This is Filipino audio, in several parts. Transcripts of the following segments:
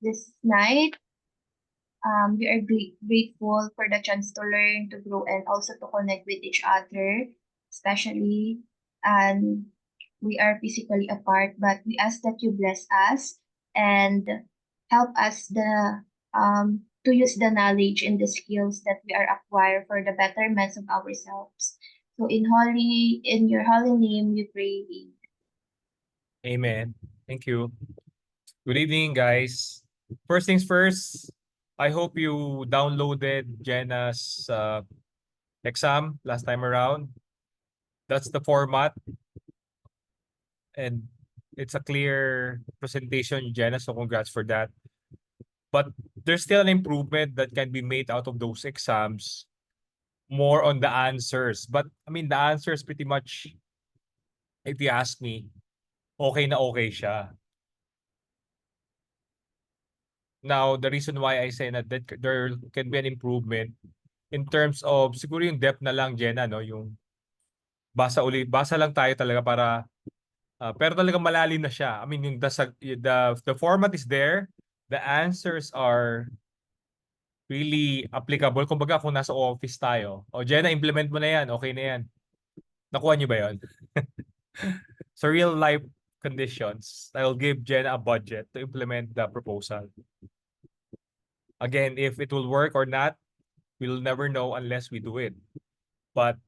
this night. We are grateful for the chance to learn, to grow, and also to connect with each other, especially. And we are physically apart, but we ask that you bless us and help us to use the knowledge and the skills that we are acquire for the betterment of ourselves. So in your holy name we pray. Amen. Thank you. Good evening, guys. First things first, I hope you downloaded Jenna's exam last time around. That's the format, and it's a clear presentation, Jenna, so congrats for that. But there's still an improvement that can be made out of those exams, more on the answers. But I mean, the answers pretty much, if you ask me, okay na okay siya. Now, the reason why I say that there can be an improvement in terms of siguro yung depth na lang, Jenna, no? Yung basa lang tayo talaga para pero talagang malalim na siya. I mean, yung the format is there, the answers are really applicable. Kumbaga, kung nasa office tayo, o Jenna, implement mo na yan, okay na yan. Nakuha niyo ba yon? Sa real life conditions, I'll give Jenna a budget to implement the proposal. Again, if it will work or not, we'll never know unless we do it. But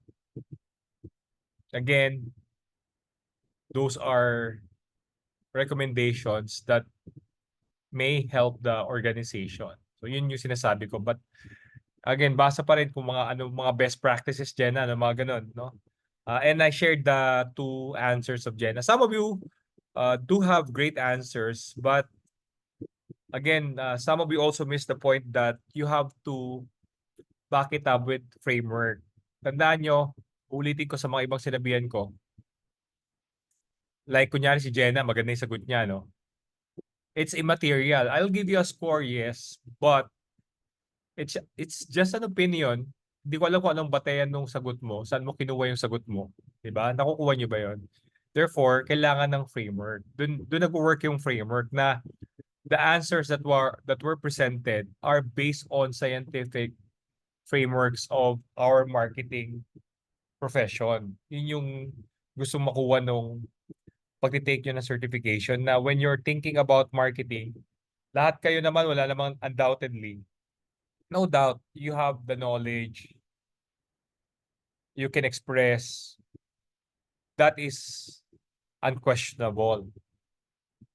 again, those are recommendations that may help the organization. So yun yung sinasabi ko. But again, basa pa rin kung mga best practices, Jenna, mga ganun, no? And I shared the two answers of Jenna. Some of you do have great answers, but again, some of you also missed the point that you have to back it up with framework. Tandaan nyo, ulitin ko sa mga ibang sinabihan ko. Like, kunyari si Jenna, maganda yung sagot niya, no? It's immaterial. I'll give you a score, yes, but it's just an opinion. Hindi ko alam kung anong batayan nung sagot mo, saan mo kinuha yung sagot mo. Diba? Nakukuha niyo ba yon? Therefore, kailangan ng framework. Doon nag-work yung framework na the answers that were presented are based on scientific frameworks of our marketing profession. Yun yung gusto makuha nung pag-take nyo ng certification na when you're thinking about marketing, lahat kayo naman, wala namang undoubtedly, no doubt, you have the knowledge, you can express, that is unquestionable.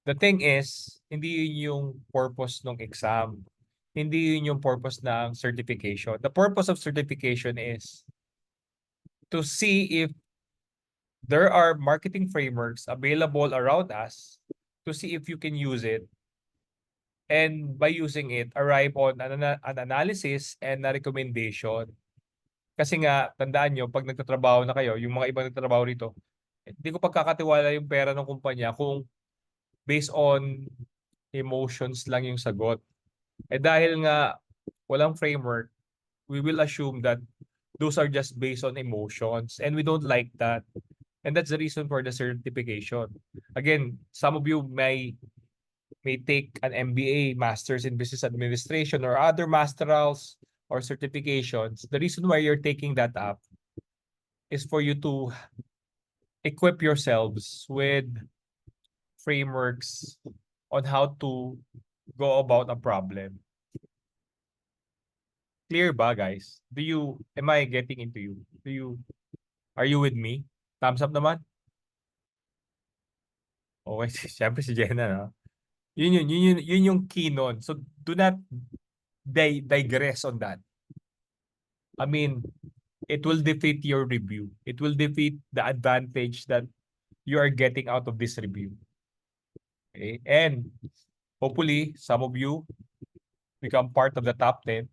The thing is, hindi yun yung purpose ng exam. Hindi yun yung purpose ng certification. The purpose of certification is to see if there are marketing frameworks available around us, to see if you can use it, and by using it, arrive on an analysis and a recommendation. Kasi nga, tandaan nyo, pag nagtatrabaho na kayo, yung mga ibang nagtatrabaho rito, hindi ko pagkakatiwala yung pera ng kumpanya kung based on emotions lang yung sagot. Eh dahil nga walang framework, we will assume that those are just based on emotions, and we don't like that. And that's the reason for the certification. Again, some of you may take an MBA, Masters in Business Administration, or other masterals or certifications. The reason why you're taking that up is for you to equip yourselves with frameworks on how to go about a problem. Clear ba, guys? Am I getting into you? Are you with me? Thumbs up naman? Okay, siyempre si Jenna, no? Yun yung key nun. So, do not digress on that. I mean, it will defeat your review. It will defeat the advantage that you are getting out of this review. Okay? And hopefully, some of you become part of the top 10.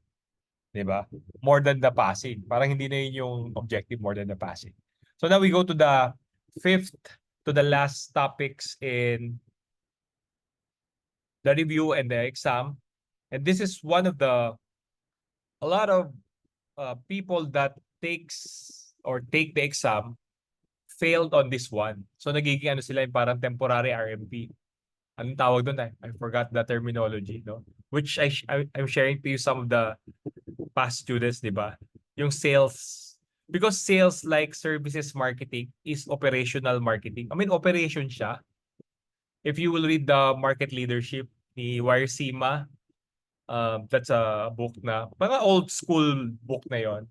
Diba? More than the passing. Parang hindi na yun yung objective, more than the passing. So now we go to the fifth to the last topics in the review and the exam. And this is one of a lot of people that take the exam failed on this one. So nagiging ano sila yung parang temporary RMP. anong tawag doon? I forgot the terminology, no? Which I'm sharing to you some of the past students, di ba? Yung sales. Because sales like services marketing is operational marketing. I mean, operation siya. If you will read the market leadership ni Wiresima, that's a book na, mga old school book na yon.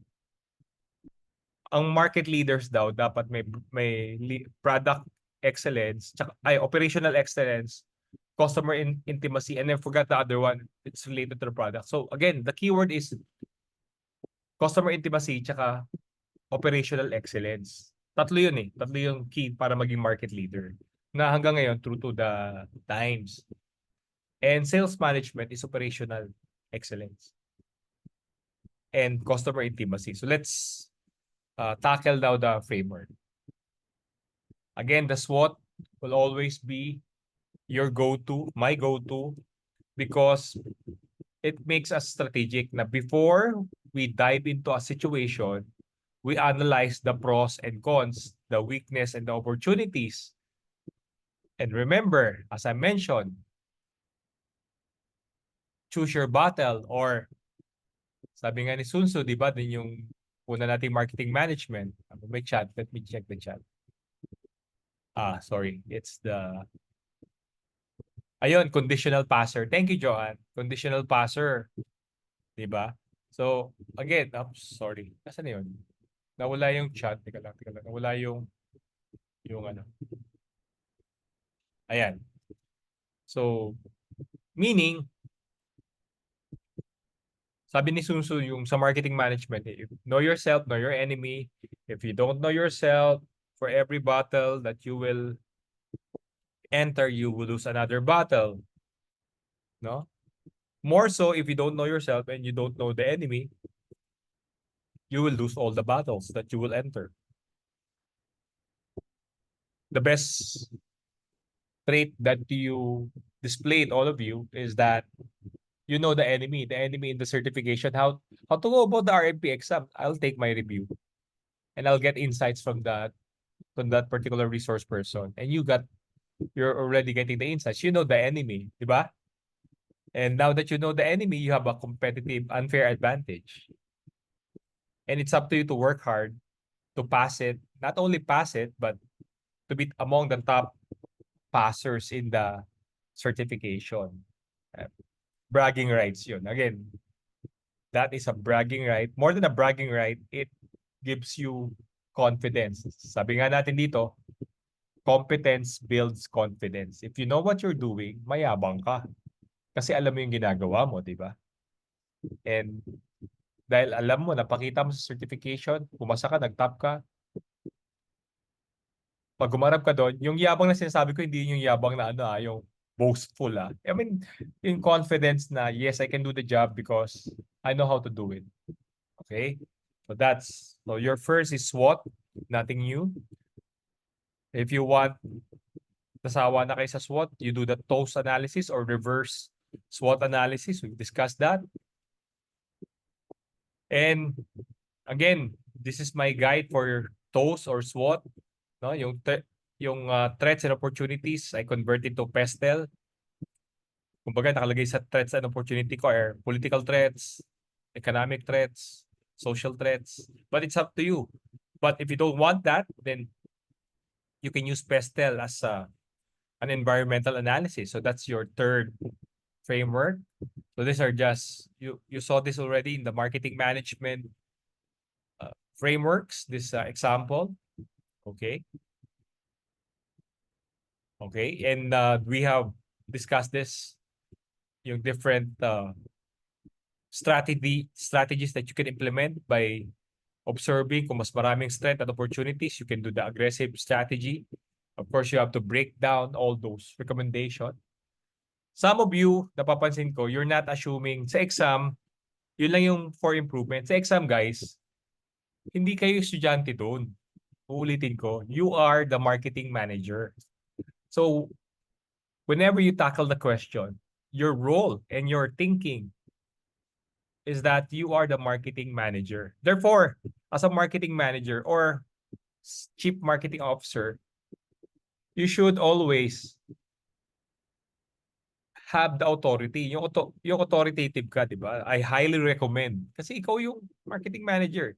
Ang market leaders daw dapat may product excellence, tsaka, operational excellence, customer intimacy, and then forgot the other one. It's related to the product. So again, the keyword is customer intimacy tsaka operational excellence. Tatlo yun eh. Tatlo yung key para maging market leader. Na hanggang ngayon, true to the times. And sales management is operational excellence and customer intimacy. So let's tackle now the framework. Again, the SWOT will always be your go-to, my go-to, because it makes us strategic na before we dive into a situation, we analyze the pros and cons, the weakness and the opportunities. And remember, as I mentioned, choose your battle, or sabi nga ni Sun Tzu, di ba, din yung una nating marketing management. May chat, let me check the chat. Sorry, it's the, ayun, conditional passer. Thank you, Johan. Conditional passer. Di ba? So, again, sorry. Nasaan na yun? Nawala yung chat. Teka lang. Nawala yung ano. Ayan. So, meaning, sabi ni Sun Tzu yung sa marketing management, know yourself, know your enemy. If you don't know yourself, for every battle that you will enter, you will lose another battle. No? More so if you don't know yourself and you don't know the enemy, you will lose all the battles that you will enter. The best trait that you displayed, all of you, is that you know the enemy in the certification, how to go about the RMP exam. I'll take my review and I'll get insights from that particular resource person. And you're already getting the insights. You know the enemy, di ba? And now that you know the enemy, you have a competitive, unfair advantage. And it's up to you to work hard to pass it. Not only pass it, but to be among the top passers in the certification. Bragging rights yun. Again, that is a bragging right. More than a bragging right, it gives you confidence. Sabi nga natin dito, competence builds confidence. If you know what you're doing, mayabang ka. Kasi alam mo yung ginagawa mo, di ba? And dahil alam mo, napakita mo sa certification, pumasa ka, nag-top ka, pag gumarap ka doon, yung yabang na sinasabi ko, hindi yung yabang na yung boastful. I mean, yung confidence na, yes, I can do the job because I know how to do it. Okay? So your first is SWOT, nothing new. If you want, nasawa na kayo sa SWOT, you do the TOS analysis or reverse SWOT analysis. We've discussed that. And again, this is my guide for TOS or SWOT. No, yung threats and opportunities, I convert it to PESTEL. Kumbaga, nakalagay sa threats and opportunity ko are political threats, economic threats, social threats. But it's up to you. But if you don't want that, then you can use PESTEL as an environmental analysis. So that's your third framework. So these are just, you saw this already in the marketing management frameworks, this example. Okay. Okay. And we have discussed this, yung different strategies that you can implement by observing kung mas maraming strength and opportunities. You can do the aggressive strategy. Of course, you have to break down all those recommendations. Some of you, napapansin ko, you're not assuming sa exam, yun lang yung for improvement. Sa exam, guys, hindi kayo estudyante doon. Uulitin ko, you are the marketing manager. So, whenever you tackle the question, your role and your thinking is that you are the marketing manager. Therefore, as a marketing manager or chief marketing officer, you should always have the authority. Yung authoritative ka, di ba? I highly recommend. Kasi ikaw yung marketing manager.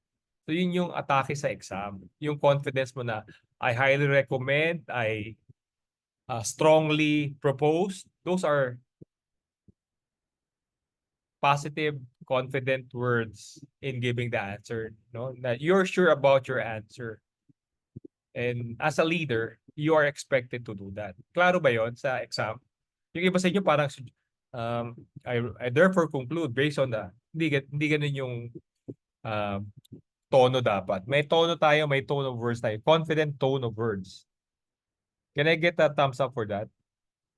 So yun yung atake sa exam. Yung confidence mo na I highly recommend, I strongly propose. Those are positive, confident words in giving the answer. No? That you're sure about your answer. And as a leader, you are expected to do that. Klaro ba yon sa exam? Yung iba sa inyo parang I therefore conclude based on the hindi ganun yung um, tono dapat. May tono tayo, may tone of words tayo. Confident tone of words. Can I get a thumbs up for that?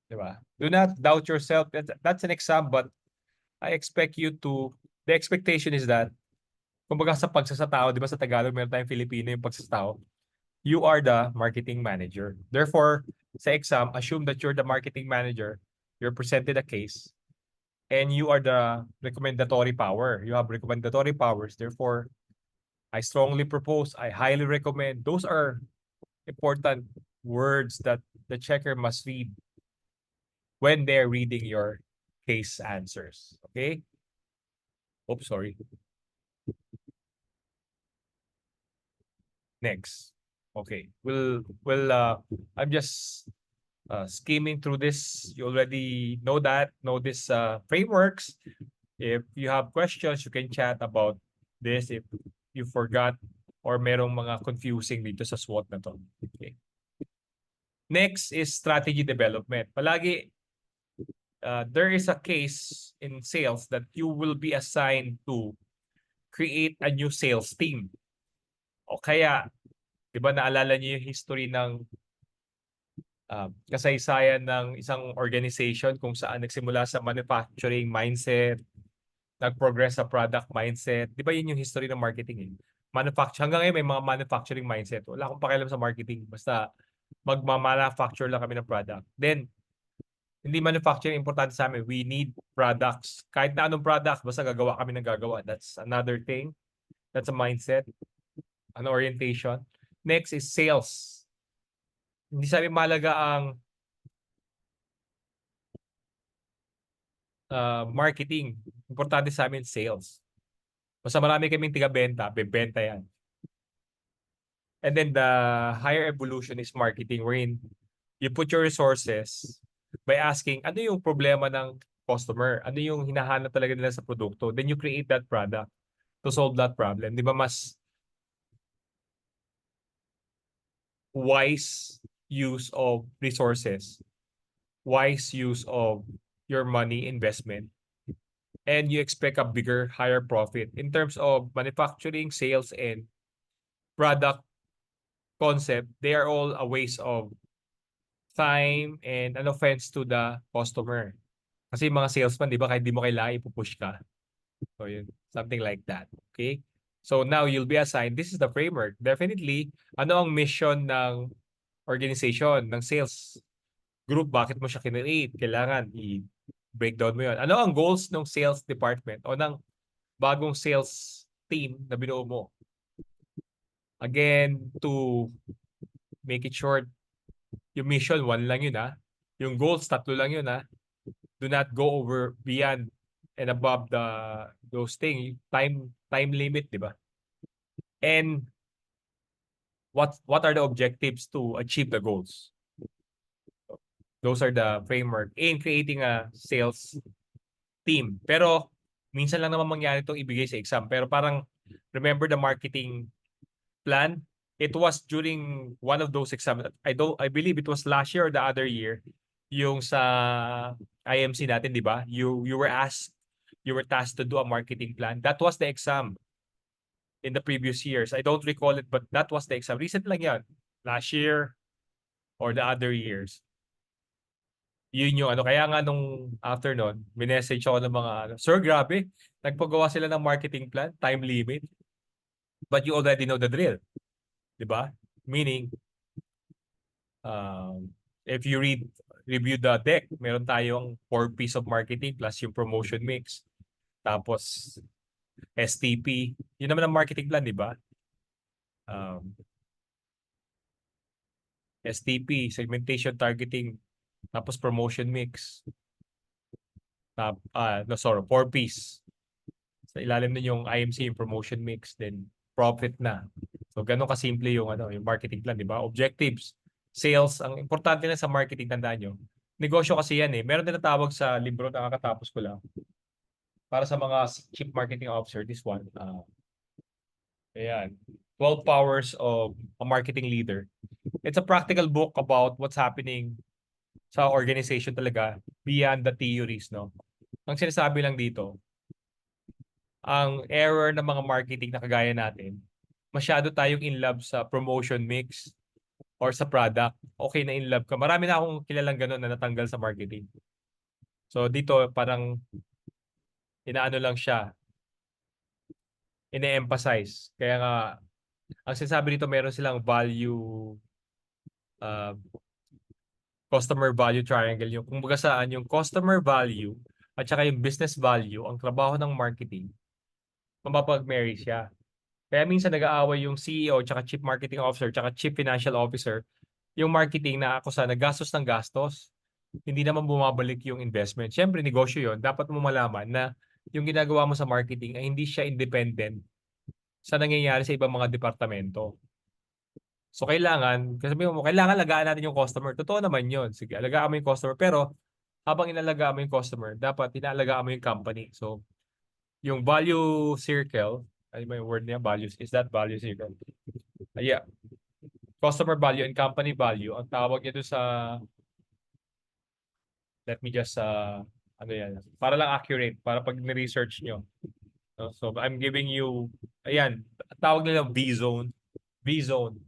Diba? Do not doubt yourself. That's an exam, but I expect you to, the expectation is that, kumbaga sa pagsasatao, di ba sa Tagalog, meron tayong Filipino yung pagsasatao, you are the marketing manager. Therefore, sa exam, assume that you're the marketing manager, you're presented a case, and you are the recommendatory power. You have recommendatory powers. Therefore, I strongly propose, I highly recommend. Those are important words that the checker must read when they're reading your case answers. Okay? Oops, sorry. Next. Okay. I'm just skimming through this. You already know this frameworks. If you have questions, you can chat about this if you forgot or merong mga confusing dito sa SWOT na to. Okay. Next is strategy development. Palagi, there is a case in sales that you will be assigned to create a new sales team. O kaya, di ba naalala niyo yung history ng kasaysayan ng isang organization kung saan nagsimula sa manufacturing mindset, nag-progress sa product mindset. Di ba yun yung history ng marketing eh? Hanggang ngayon may mga manufacturing mindset. Wala akong pakialam sa marketing. Basta magma-manufacture lang kami ng product. Then, hindi manufacturing importante sa amin. We need products. Kahit na anong product, basta gagawa kami ng gagawa. That's another thing. That's a mindset. An orientation. Next is sales. Hindi sa amin mahalaga ang marketing. Importante sa amin sales. Basta marami kaming tiga-benta, bebenta yan. And then the higher evolution is marketing wherein you put your resources by asking ano yung problema ng customer, ano yung hinahanap talaga nila sa produkto. Then you create that product to solve that problem. Di ba mas wise use of resources, wise use of your money investment, and you expect a bigger, higher profit in terms of manufacturing, sales, and product concept. They are all a waste of time and an offense to the customer. Kasi mga salesman, di ba, kahit di mo kailangan ipupush ka. So yun, something like that. Okay? So now you'll be assigned, this is the framework. Definitely, ano ang mission ng organization, ng sales group? Bakit mo siya kinreate? Kailangan i-breakdown mo yun. Ano ang goals ng sales department o ng bagong sales team na binuo mo? Again, to make it short, yung mission, 1 lang yun ha. Yung goals, 3 lang yun ha. Do not go over beyond and above those things. Time limit, di ba? And what are the objectives to achieve the goals? Those are the framework in creating a sales team. Pero minsan lang naman mangyari itong ibigay sa exam. Pero parang remember the marketing plan? It was during one of those exams. I believe it was last year or the other year. Yung sa IMC natin, di ba? You were tasked to do a marketing plan. That was the exam in the previous years. I don't recall it, but that was the exam. Recent lang yan. Last year or the other years. Yun yung ano. Kaya nga nung after nun, minessage ako ng mga Sir, grabe. Nagpagawa sila ng marketing plan, time limit. But you already know the drill. Diba? Meaning, if you review the deck, meron tayong 4 piece of marketing plus yung promotion mix. Tapos, STP. Yun naman ang marketing plan, di ba? STP, segmentation, targeting, tapos promotion mix. no, sorry, 4Ps. Sa ilalim nun yung IMC, yung promotion mix, then profit na. So ganun kasimple yung yung marketing plan, di ba? Objectives, sales, ang importante na sa marketing, tandaan nyo. Negosyo kasi yan eh. Meron din natawag sa libro, nakakatapos ko lang. Para sa mga chief marketing officer, this one. Ayan. 12 Powers of a Marketing Leader. It's a practical book about what's happening sa organization talaga beyond the theories, no? Ang sinasabi lang dito, ang error ng mga marketing na kagaya natin, masyado tayong in love sa promotion mix or sa product. Okay na in love ka. Marami na akong kilalang ganun na natanggal sa marketing. So dito parang inaano lang siya, ine-emphasize. Kaya nga, ang sinasabi dito meron silang value, uh, customer value triangle. Yung kumbaga saan yung customer value at saka yung business value, ang trabaho ng marketing, mapapag-marry siya. Kaya minsan nag-aaway yung CEO, tsaka Chief Marketing Officer, tsaka Chief Financial Officer, yung marketing na ako sa nagastos ng gastos. Hindi naman bumabalik yung investment. Siyempre, negosyo yon. Dapat mo malaman na yung ginagawa mo sa marketing ay hindi siya independent sa nangyayari sa ibang mga departamento. So kailangan, kasi sabi mo, kailangan alagaan natin yung customer. Totoo naman yun. Sige, alagaan mo yung customer. Pero habang inalagaan mo yung customer, dapat inaalagaan mo yung company. So yung value circle, ano ba yung word niya? Values. Is that value circle? Yeah. Customer value and company value. Ang tawag niya doon sa, let me just, ano yan, para lang accurate, para pag ni-research nyo. No? So I'm giving you, ayan, tawag nila V-zone. V-zone.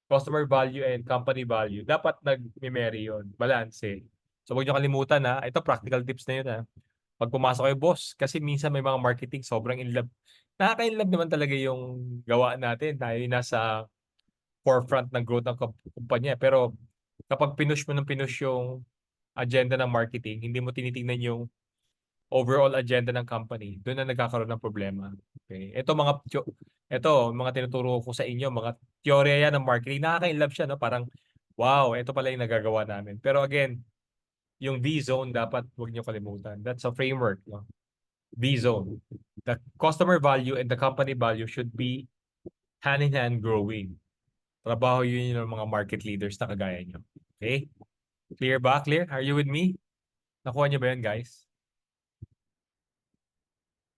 Customer value and company value. Dapat nag-marry yun. Balance eh. So huwag nyo kalimutan ha. Ito practical tips na yun ha. Pag pumasok kayo boss, kasi minsan may mga marketing sobrang in love. Nakaka-in-love naman talaga yung gawa natin. Tayo yung nasa forefront ng growth ng kumpanya. Pero kapag pinush mo ng pinush yung agenda ng marketing, hindi mo tinitingnan yung overall agenda ng company, doon na nagkakaroon ng problema. Okay. Mga tinuturo ko sa inyo, mga teorya yan ng marketing. Nakaka-inlove siya, no? Parang, wow, ito pala yung nagagawa namin. Pero again, yung V-zone dapat huwag niyo kalimutan. That's a framework, no? V-zone. The customer value and the company value should be hand-in-hand growing. Trabaho yun yung mga market leaders na kagaya nyo. Okay? Clear ba? Clear? Are you with me? Nakuha niyo ba yun, guys?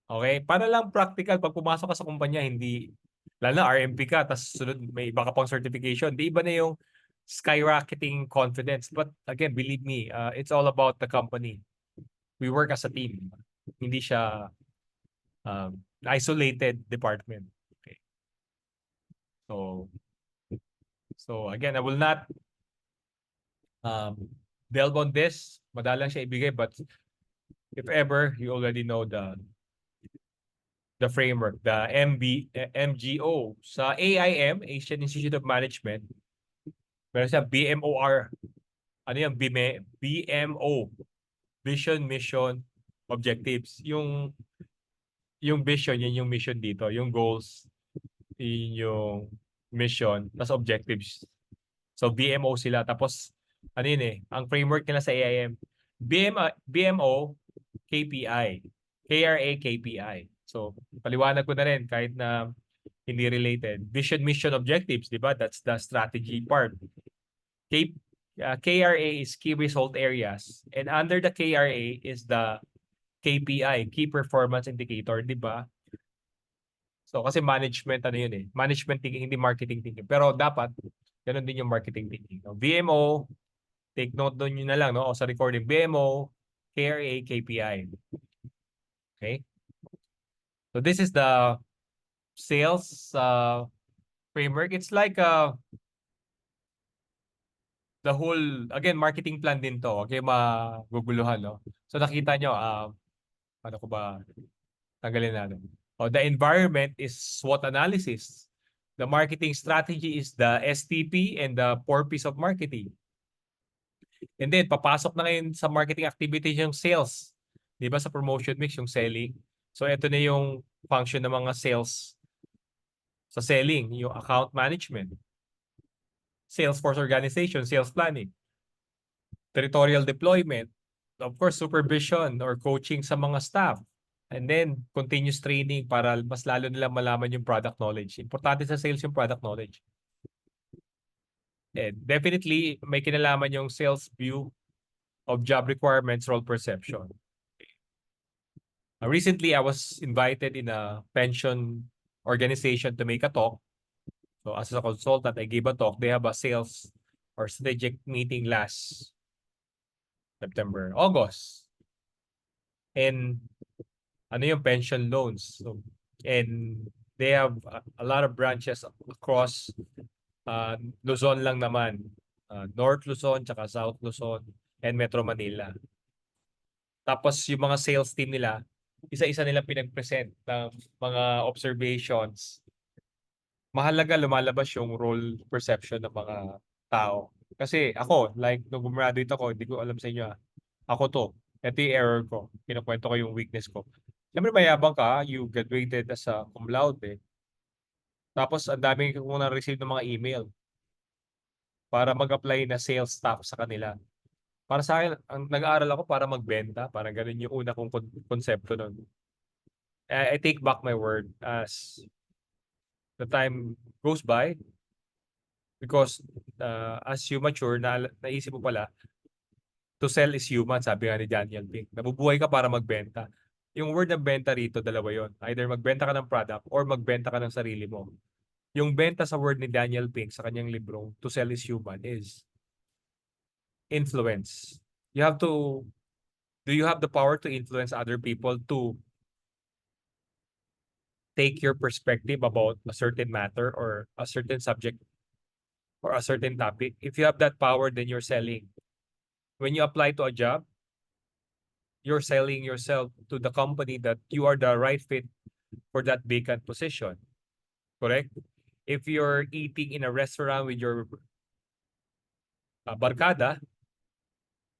Okay? Para lang practical, pag pumasok ka sa kumpanya, hindi, lalo na RMP ka, tapos sunod, may iba ka pang certification, di iba na yung skyrocketing confidence. But again, believe me, it's all about the company. We work as a team. Hindi siya isolated department. Okay. So again, I will not delve on this. Madalang siya ibigay, but if ever, you already know the framework, the MGO. Sa AIM, Asian Institute of Management, meron siya BMOR. Ano yan? BMO. Vision, Mission, Objectives. Yung vision, yun yung mission dito. Yung goals, yun yung mission, plus objectives. So BMO sila. Tapos, ano yun eh, ang framework nila sa AIM, BMO, KPI. KRA, KPI. So, paliwanag ko na rin kahit na hindi related. Vision, mission, objectives, di ba? That's the strategy part. KRA is key result areas. And under the KRA is the KPI, key performance indicator, di ba? So, kasi management, ano yun eh. Management thinking, hindi marketing thinking. Pero dapat, ganun din yung marketing thinking. No? VMO, take note doon yun na lang, no? O sa recording, BMO, KRA, KPI. Okay? So this is the sales framework. It's like the whole, again, marketing plan din to. Okay, maguguluhan, no? So nakita nyo, ano ko ba, tanggalin natin. The environment is SWOT analysis. The marketing strategy is the STP and the 4Ps of marketing. And then, papasok na ngayon sa marketing activities yung sales. Di ba sa promotion mix, yung selling. So, ito na yung function ng mga sales sa selling, yung account management, sales force organization, sales planning, territorial deployment, of course, supervision or coaching sa mga staff. And then, continuous training para mas lalo nilang malaman yung product knowledge. Importante sa sales yung product knowledge. And definitely, may kinalaman yung sales view of job requirements, role perception. Recently, I was invited in a pension organization to make a talk. So as a consultant, I gave a talk. They have a sales or strategic meeting last August. And ano yung pension loans. So, and they have a lot of branches across Luzon lang naman. North Luzon, tsaka South Luzon, and Metro Manila. Tapos yung mga sales team nila, isa-isa nilang pinag-present ng mga observations. Mahalaga lumalabas yung role perception ng mga tao. Kasi ako, like, nung gumraduate ako, hindi ko alam sa inyo, ako to. Ito yung error ko. Kinukwento ko yung weakness ko. Siyempre, mayabang ka, you graduated as a cum laude. Tapos, ang dami ko na-receive ng mga email para mag-apply na sales staff sa kanila. Para sa akin, nag-aaral ako para magbenta. Parang ganun yung una kong konsepto nun. I take back my word as the time goes by because as you mature, naisip mo pala, to sell is human, sabi nga ni Daniel Pink. Nabubuhay ka para magbenta. Yung word ng benta rito, dalawa yon. Either magbenta ka ng product or magbenta ka ng sarili mo. Yung benta sa word ni Daniel Pink sa kanyang librong To Sell is Human is influence. Do you have the power to influence other people to take your perspective about a certain matter or a certain subject or a certain topic? If you have that power, then you're selling. When you apply to a job, you're selling yourself to the company that you are the right fit for that vacant position. Correct? If you're eating in a restaurant with your barkada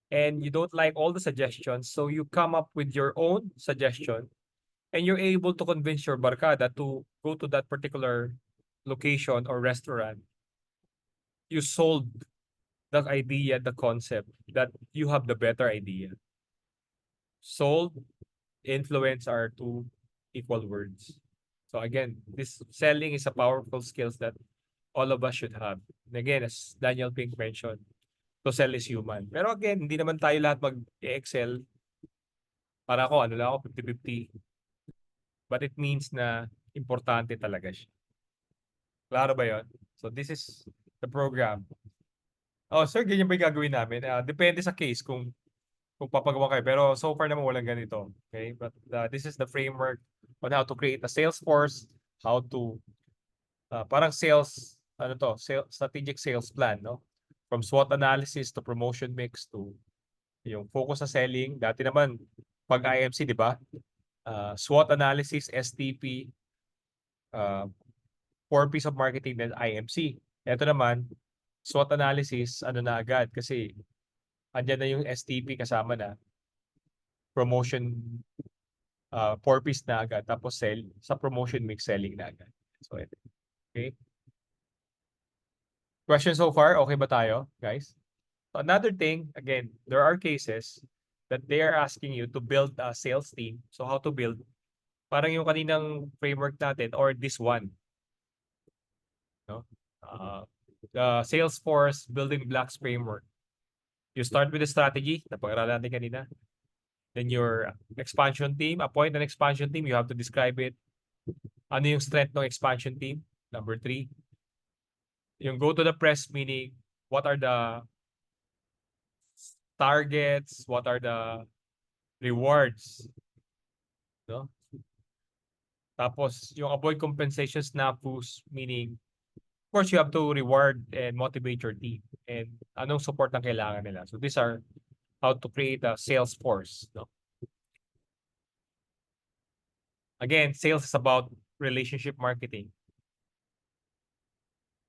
and you don't like all the suggestions, so you come up with your own suggestion and you're able to convince your barkada to go to that particular location or restaurant, you sold the idea, the concept that you have the better idea. Sold, influence are two equal words. So again, this selling is a powerful skills that all of us should have. And again, as Daniel Pink mentioned, to sell is human. Pero again, hindi naman tayo lahat mag-excel. Para ako, ano lang ako, 50-50. But it means na importante talaga siya. Klaro ba yun? So this is the program. Oh, sir, ganyan ba yung gagawin namin? Depende sa case kung papagawa kayo. Pero so far naman walang ganito. Okay? But this is the framework on how to create a sales force, how to, parang sales, strategic sales plan, no? From SWOT analysis to promotion mix to yung focus sa selling. Dati naman, pag IMC, di ba? SWOT analysis, STP, 4Ps of marketing, then IMC. Ito naman, SWOT analysis, ano na agad kasi andyan na yung STP kasama na promotion 4Ps na agad tapos sell sa promotion mix selling na agad. So okay. Question so far, okay ba tayo, guys? So another thing, again, there are cases that they are asking you to build a sales team. So how to build? Parang yung kaninang framework natin or this one. No? The Salesforce Building Blocks Framework. You start with the strategy, napag-aralan natin kanina. Then your expansion team, appoint an expansion team, you have to describe it. Ano yung strength ng expansion team? Number 3. Yung go to the press, meaning what are the targets, what are the rewards. No? Tapos yung avoid compensation snafus, meaning of course, you have to reward and motivate your team. And anong support ang kailangan nila. So these are how to create a sales force. No? Again, sales is about relationship marketing.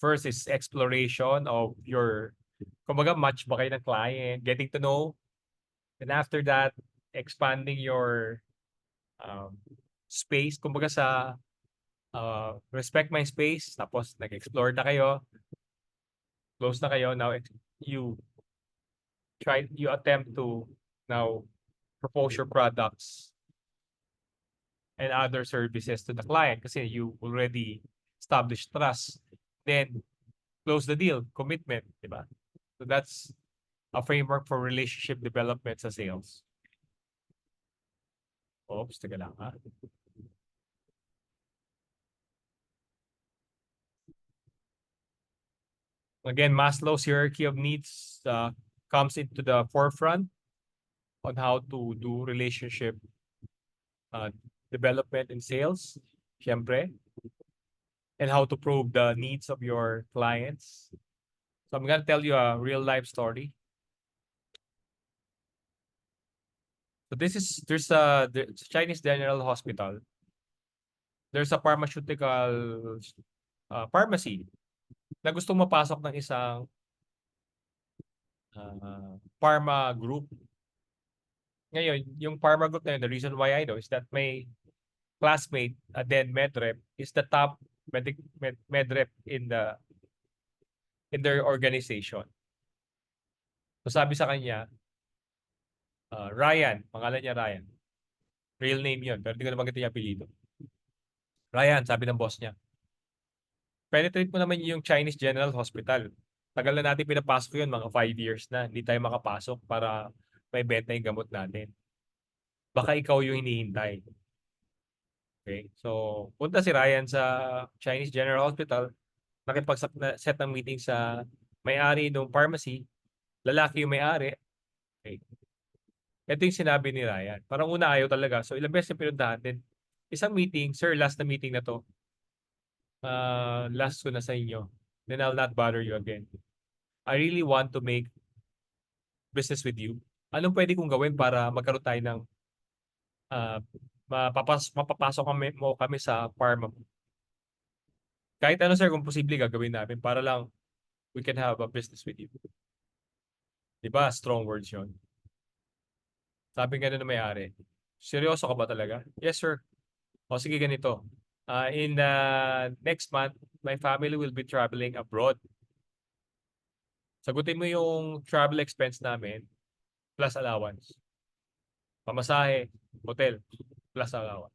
First is exploration of your, kumbaga match ba kayo ng client, getting to know. And after that, expanding your space. Kumbaga sa respect my space. Tapos nag-explore na kayo. Close na kayo. Now you attempt to now propose your products and other services to the client kasi you already established trust. Then close the deal, commitment, di ba? So that's a framework for relationship development sa sales. Oops, taga lang ha. Again, Maslow's hierarchy of needs comes into the forefront on how to do relationship development in sales, syempre, and how to probe the needs of your clients. So I'm gonna tell you a real life story. So there's the Chinese General Hospital. There's a pharmaceutical pharmacy na gustong mapasok ng isang pharma group. Ngayon, yung pharma group na yun, the reason why I know is that my classmate, a then medrep, is the top medrep in their organization. So sabi sa kanya, Ryan, pangalan niya Ryan. Real name yun, pero hindi ko na maganda yung apelido. Ryan, sabi ng boss niya, penetrate mo naman yung Chinese General Hospital. Tagal na natin pinapasok yun, mga 5 years na. Hindi tayo makapasok para may benta yung gamot natin. Baka ikaw yung hinihintay. Okay? So, punta si Ryan sa Chinese General Hospital, nakipag-set ng meeting sa may-ari ng pharmacy, lalaki yung may-ari. Okay. Ito yung sinabi ni Ryan. Parang una ayaw talaga. So, ilang beses yung pinuntahan. Then, isang meeting, sir, last na meeting na to. Last ko na sa inyo. Then I'll not bother you again. I really want to make business with you. Anong pwede kong gawin para magkaroon tayo ng mapapasok kami sa pharma? Kahit ano sir, kung posible gagawin namin para lang we can have a business with you. Diba? Strong words yun. Sabi nga na may-ari, seryoso ka ba talaga? Yes sir. O sige ganito. In the next month, my family will be traveling abroad. Sagutin mo yung travel expense namin plus allowance. Pamasahe, hotel, plus allowance.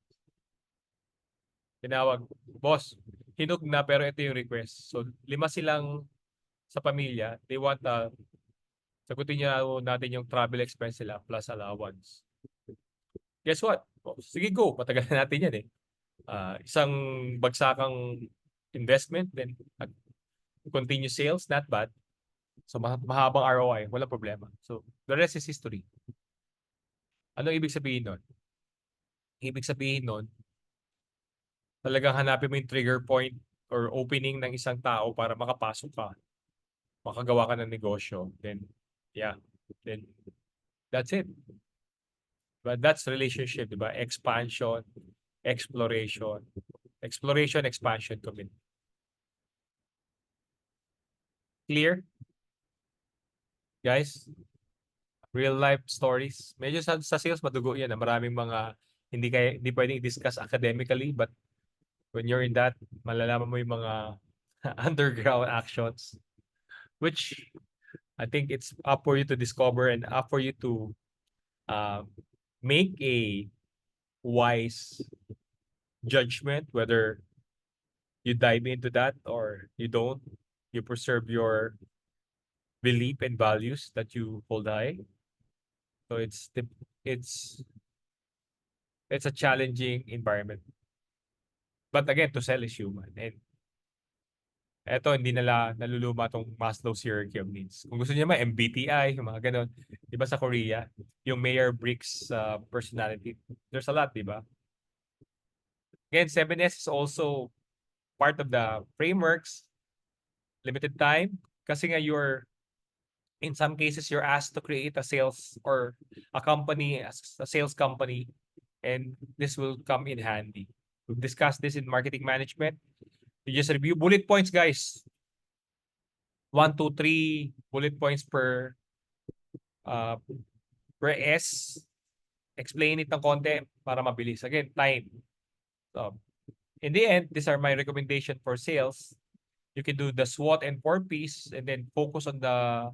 Tinawag, boss, hinug na pero ito yung request. So, 5 silang sa pamilya. They want, sagutin niya natin yung travel expense nila plus allowance. Guess what? Oh, sige go, matagal na natin yan eh. Isang bagsakang investment, then continue sales, not bad. So, mahabang ROI, wala problema. So, the rest is history. Ano ibig sabihin nun? Ibig sabihin nun, talagang hanapin mo yung trigger point or opening ng isang tao para makapasok ka, makagawa ka ng negosyo, then, yeah, then, that's it. But that's relationship, diba? Expansion, exploration, expansion, commit. Clear? Guys? Real life stories. Medyo sa sales madugo yan. Maraming mga hindi pwedeng i-discuss academically, but when you're in that, malalaman mo yung mga underground actions, which I think it's up for you to discover and up for you to make a wise judgment whether you dive into that or you don't. You preserve your belief and values that you hold high. So it's a challenging environment. But again, to sell is human. And eto, hindi nala naluluma tong Maslow's hierarchy of needs. Kung gusto niyo may MBTI, yung mga ganun. Di ba sa Korea, yung Myers-Briggs personality. There's a lot, di ba? Again, 7S is also part of the frameworks. Limited time. Kasi nga in some cases, you're asked to create a sales or a company, a sales company, and this will come in handy. We've discussed this in marketing management. You just review bullet points, guys. 1, 2, 3 bullet points per S. Explain it ng konti para mabilis. Again, time. So, in the end, these are my recommendation for sales. You can do the SWOT and 4Ps and then focus on the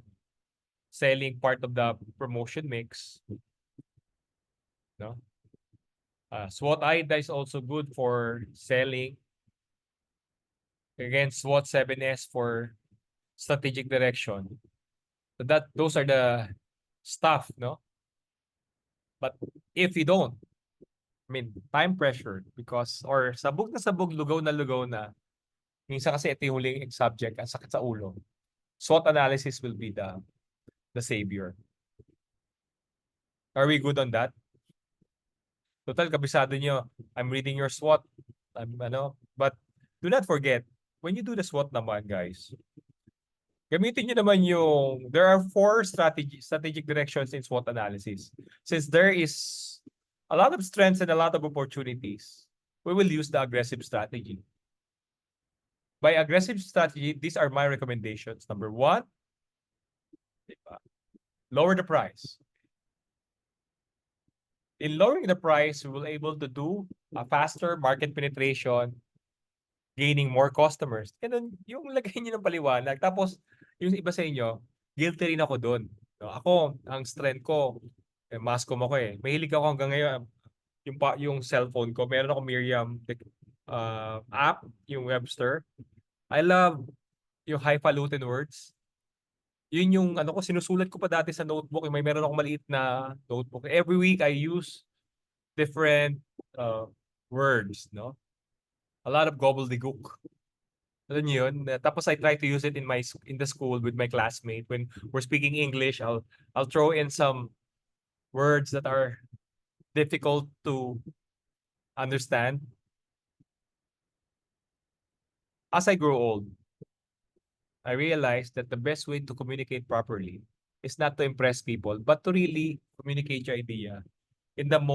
selling part of the promotion mix. no? SWOT IDA is also good for selling. Again, SWOT 7S for strategic direction. So those are the stuff, no? But if you don't, I mean, time pressure because or sabog na sabog, lugaw na. Minsan kasi ito yung huling subject, ang sakit sa ulo. SWOT analysis will be the savior. Are we good on that? Total, kabisado nyo. I'm reading your SWOT. But do not forget, when you do the SWOT naman, guys, gamitin nyo naman there are 4 strategic directions in SWOT analysis. Since there is a lot of strengths and a lot of opportunities, we will use the aggressive strategy. By aggressive strategy, these are my recommendations. Number 1, lower the price. In lowering the price, we will able to do a faster market penetration, gaining more customers. Ganun, yung lagay niyo ng paliwanag. Tapos, yung iba sa inyo, guilty rin ako doon. No, ako, ang strength ko, mascom ako eh. Mahilig ako hanggang ngayon, yung cellphone ko, meron ako Miriam app, yung Webster. I love yung highfalutin words. Yun yung ano ko, sinusulat ko pa dati sa notebook. May meron ako maliit na notebook. Every week, I use different words, no? A lot of gobbledygook. Alam niyo yun? Tapos I try to use it in the school with my classmate. When we're speaking English, I'll throw in some words that are difficult to understand. As I grow old, I realized that the best way to communicate properly is not to impress people, but to really communicate your idea in the in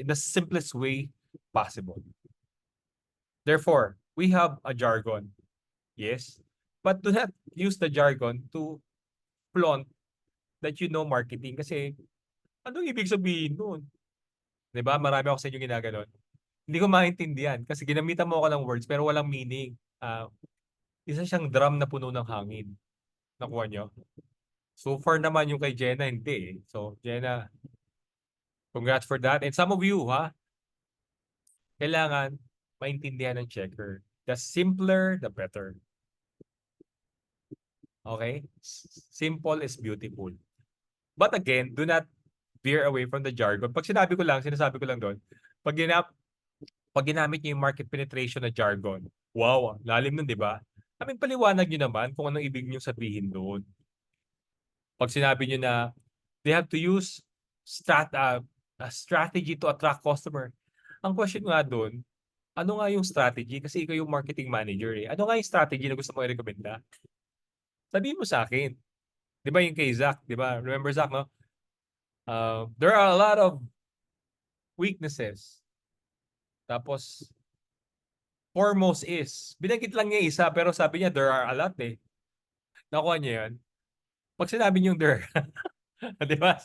the simplest way possible. Therefore, we have a jargon. Yes, but do not use the jargon to flaunt that you know marketing kasi anong ibig sabihin nun? 'Di ba? Marami ako sa inyo ginaganon. Hindi ko maintindihan kasi ginamitan mo ako ng words pero walang meaning. Isa siyang drum na puno ng hangin. Nakuha nyo? So far naman yung kay Jenna, hindi eh. So, Jenna, congrats for that. And some of you, kailangan maintindihan ng checker. The simpler, the better. Okay? Simple is beautiful. But again, do not veer away from the jargon. Pag sinasabi ko lang doon, pag ginamit niyo yung market penetration na jargon, wow, lalim nun, di ba? I mean, paliwanag niyo naman kung anong ibig niyo sabihin doon. Pag sinabi niyo na they have to use a strategy to attract customer. Ang question nga doon, ano nga yung strategy? Kasi ikaw yung marketing manager eh. Ano nga yung strategy na gusto mo i-recommenda? Sabihin mo sa akin. Di ba yung kay Zach? Di ba? Remember Zach, no? There are a lot of weaknesses. Tapos, foremost is, binanggit lang niya isa, pero sabi niya, there are a lot eh. Nakuha niya yun. Pag sinabi niyo there, di ba?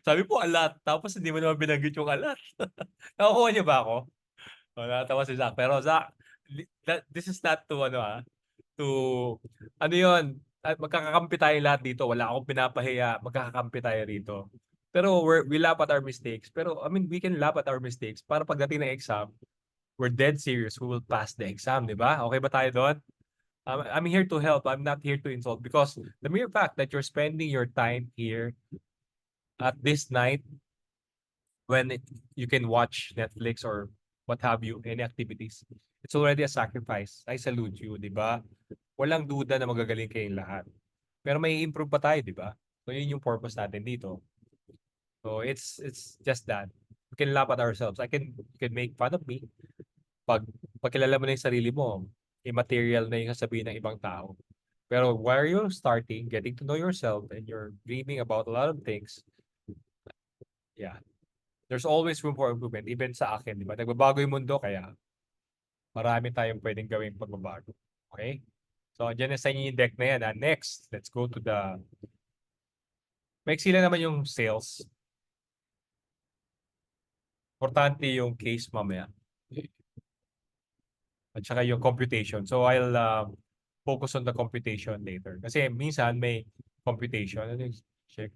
Sabi po a lot, tapos hindi mo naman binanggit yung a lot. Nakukuha niyo ba ako? Natawa si Zach. Pero Zach, this is not to to ano yun, magkakakampi tayo lahat dito. Wala akong pinapahiya, magkakakampi tayo rito. Pero we laugh at our mistakes. Pero I mean, we can laugh at our mistakes para pagdating ng exam, we're dead serious. We will pass the exam, di ba? Okay ba tayo doon? I'm here to help. I'm not here to insult because the mere fact that you're spending your time here at this night when you can watch Netflix or what have you, any activities, it's already a sacrifice. I salute you, di ba? Walang duda na magagaling kayong lahat. Pero may improve pa tayo, di ba? So yun yung purpose natin dito. So it's just that. We can laugh at ourselves. You can make fun of me. Pag kilala mo na yung sarili mo, immaterial na yung sasabihin ng ibang tao. Pero while you're starting, getting to know yourself and you're dreaming about a lot of things, yeah, there's always room for improvement. Even sa akin, di ba? Nagbabago yung mundo, kaya marami tayong pwedeng gawing pagbabago. Okay? So, dyan na sa inyo yung deck na yan. Next, let's go to maiksi lang naman yung sales. Importante yung case mamaya. At saka yung computation. So, I'll focus on the computation later. Kasi minsan may computation. Ano yung check?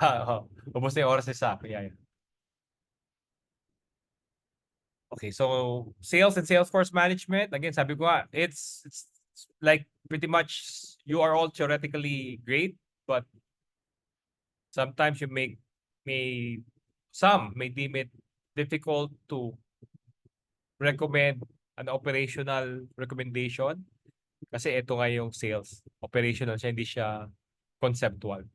Oo. Ubos na yung oras ni Saki. Yeah. Okay, so sales and Salesforce management, again, sabi ko nga, it's like pretty much you are all theoretically great, but sometimes may some may deem it difficult to recommend an operational recommendation kasi ito nga yung sales. Operational siya, hindi siya conceptual.